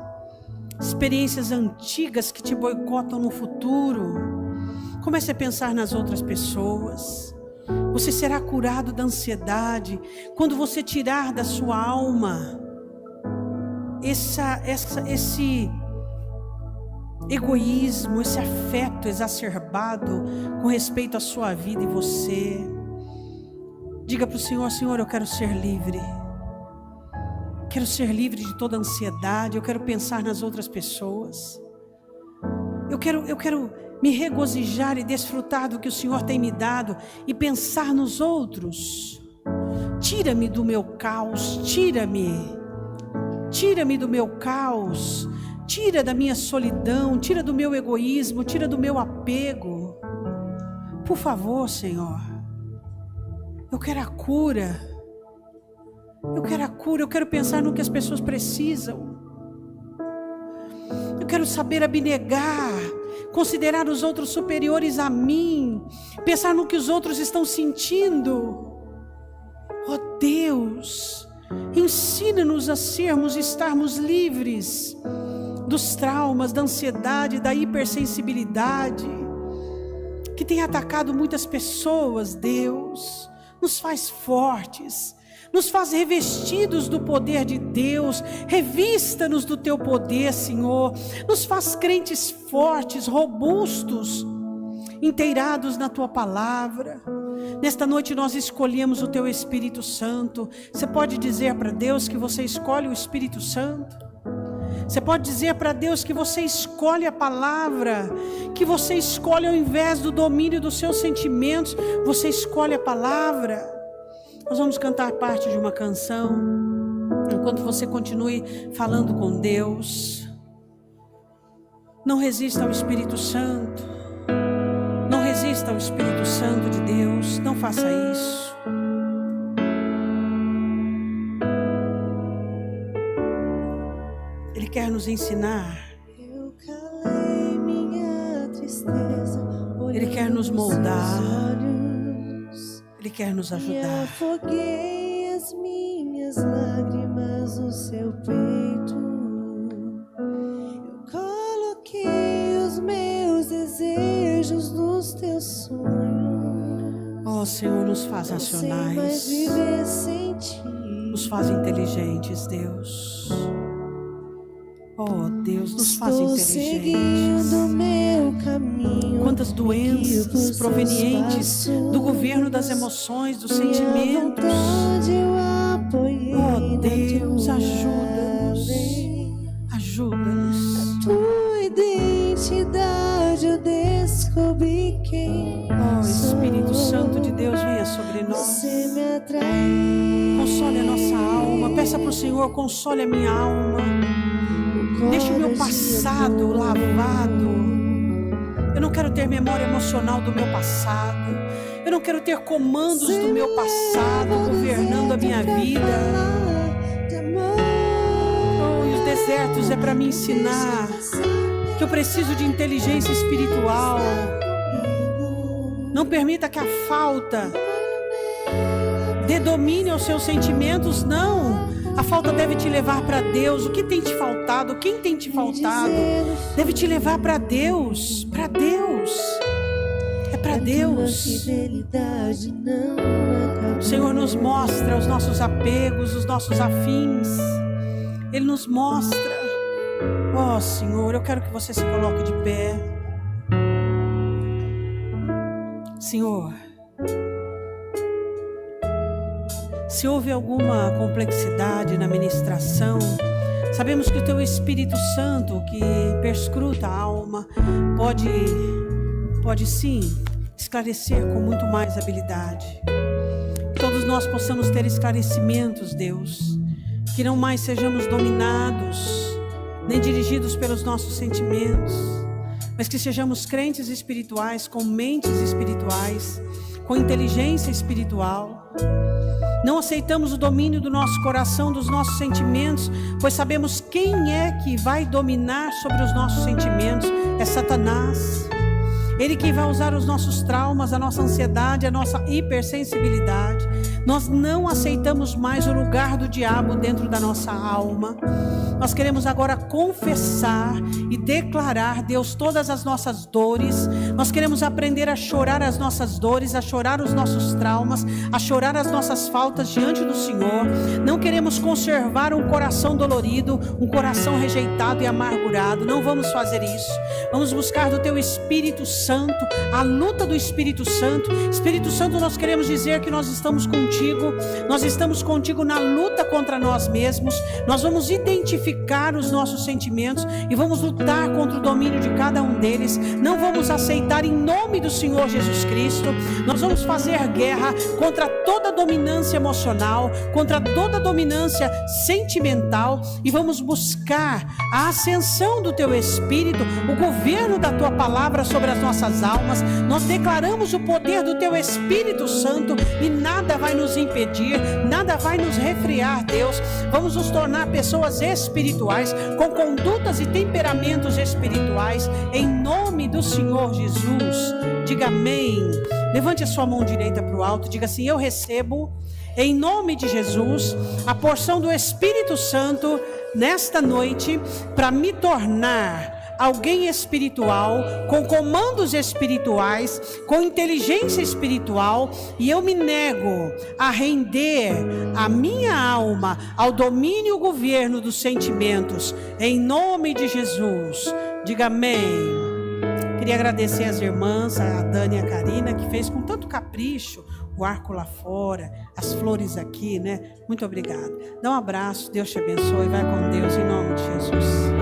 experiências antigas que te boicotam no futuro. Comece a pensar nas outras pessoas. Você será curado da ansiedade quando você tirar da sua alma esse egoísmo, esse afeto exacerbado com respeito à sua vida e você. Diga para o Senhor, Senhor, eu quero ser livre. Quero ser livre de toda ansiedade. Eu quero pensar nas outras pessoas. Eu quero me regozijar e desfrutar do que o Senhor tem me dado e pensar nos outros. Tira-me do meu caos, tira-me do meu caos, tira da minha solidão, tira do meu egoísmo, tira do meu apego. Por favor, Senhor. Eu quero a cura. Eu quero a cura. Eu quero pensar no que as pessoas precisam. Eu quero saber abnegar, considerar os outros superiores a mim, pensar no que os outros estão sentindo. Oh Deus, ensina-nos a estarmos livres dos traumas, da ansiedade, da hipersensibilidade que tem atacado muitas pessoas, Deus. Nos faz fortes, nos faz revestidos do poder de Deus, revista-nos do Teu poder, Senhor, nos faz crentes fortes, robustos, inteirados na Tua palavra. Nesta noite nós escolhemos o Teu Espírito Santo. Você pode dizer para Deus que você escolhe o Espírito Santo? Você pode dizer para Deus que você escolhe a palavra, que você escolhe ao invés do domínio dos seus sentimentos, você escolhe a palavra. Nós vamos cantar parte de uma canção, enquanto você continue falando com Deus. Não resista ao Espírito Santo. Não resista ao Espírito Santo de Deus. Não faça isso. Ele quer nos ensinar. Eu calei minha tristeza, Ele quer nos moldar. Ele quer nos e ajudar. afoguei as minhas lágrimas no seu peito. Eu coloquei os meus desejos nos teus sonhos. Oh, Senhor, nos faz Não sei mais racionais. viver sem ti. Nos faz inteligentes, Deus. Oh, Deus, nos faz Estou inteligentes. seguindo meu caminho. Quantas doenças provenientes do governo das emoções, dos sentimentos. Oh, Deus, ajuda-nos. Ajuda-nos. Tua identidade eu descobri quem Oh, Espírito Santo de Deus, venha sobre nós. você me atraiu. Console a nossa alma. Peça para o Senhor, console a minha alma. Deixe o meu passado lavado. Eu não quero ter memória emocional do meu passado. Eu não quero ter comandos do meu passado governando a minha vida. Oh, e os desertos é para me ensinar que eu preciso de inteligência espiritual. Não permita que a falta dê domínio aos seus sentimentos, não. A falta deve te levar para Deus. O que tem te faltado? Quem tem te faltado? Deve te levar para Deus. Para Deus. É para Deus. O Senhor nos mostra os nossos apegos, os nossos afins. Ele nos mostra. Oh, Senhor, eu quero que você se coloque de pé. Senhor, se houve alguma complexidade na ministração, sabemos que o Teu Espírito Santo, que perscruta a alma, pode sim esclarecer com muito mais habilidade. Que todos nós possamos ter esclarecimentos, Deus, que não mais sejamos dominados, nem dirigidos pelos nossos sentimentos, mas que sejamos crentes espirituais, com mentes espirituais, com inteligência espiritual. Não aceitamos o domínio do nosso coração, dos nossos sentimentos, pois sabemos quem é que vai dominar sobre os nossos sentimentos. É Satanás. Ele que vai usar os nossos traumas, a nossa ansiedade, a nossa hipersensibilidade. Nós não aceitamos mais o lugar do diabo dentro da nossa alma. Nós queremos agora confessar e declarar, Deus, todas as nossas dores. Nós queremos aprender a chorar as nossas dores, a chorar os nossos traumas, a chorar as nossas faltas diante do Senhor. Não queremos conservar um coração dolorido, um coração rejeitado e amargurado. Não vamos fazer isso. Vamos buscar do Teu Espírito Santo, a luta do Espírito Santo. Espírito Santo, nós queremos dizer que nós estamos contigo. Nós estamos contigo na luta contra nós mesmos. Nós vamos identificar os nossos sentimentos e vamos lutar contra o domínio de cada um deles. Não vamos aceitar em nome do Senhor Jesus Cristo. Nós vamos fazer guerra contra toda dominância emocional, contra toda dominância sentimental, e vamos buscar a ascensão do Teu Espírito, o governo da Tua palavra sobre as nossas almas. Nós declaramos o poder do Teu Espírito Santo e nada vai nos impedir, nada vai nos refrear, Deus. Vamos nos tornar pessoas espirituais, com condutas e temperamentos espirituais, em nome do Senhor Jesus. Diga amém. Levante a sua mão direita para o alto, diga assim: eu recebo, em nome de Jesus, a porção do Espírito Santo nesta noite, para me tornar alguém espiritual, com comandos espirituais, com inteligência espiritual, e eu me nego a render a minha alma ao domínio e o governo dos sentimentos, em nome de Jesus. Diga amém. Queria agradecer às irmãs, a Dani e a Karina, que fez com tanto capricho o arco lá fora, as flores aqui, né? Muito obrigada. Dá um abraço, Deus te abençoe, vai com Deus em nome de Jesus.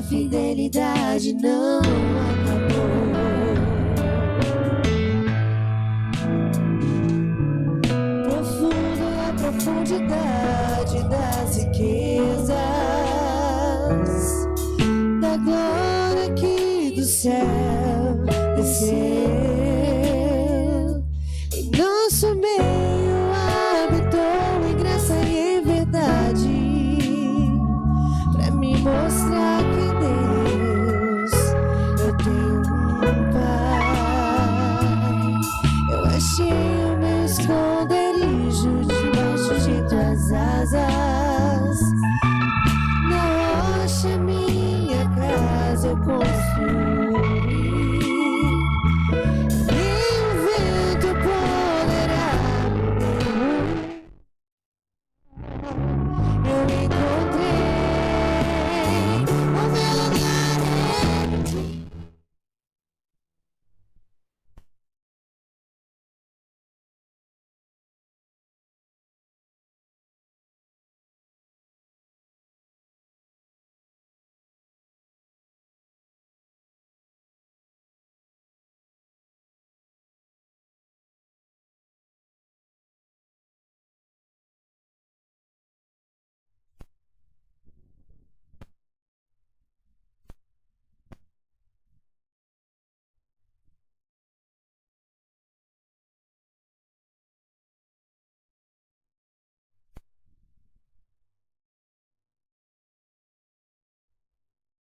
Fidelidade não acabou. Profundo a profundidade das riquezas, da glória que do céu desceu. Em nosso meio habitou em graça e em verdade, pra me mostrar que achei o meu esconderijo debaixo de tuas asas. Na rocha minha casa eu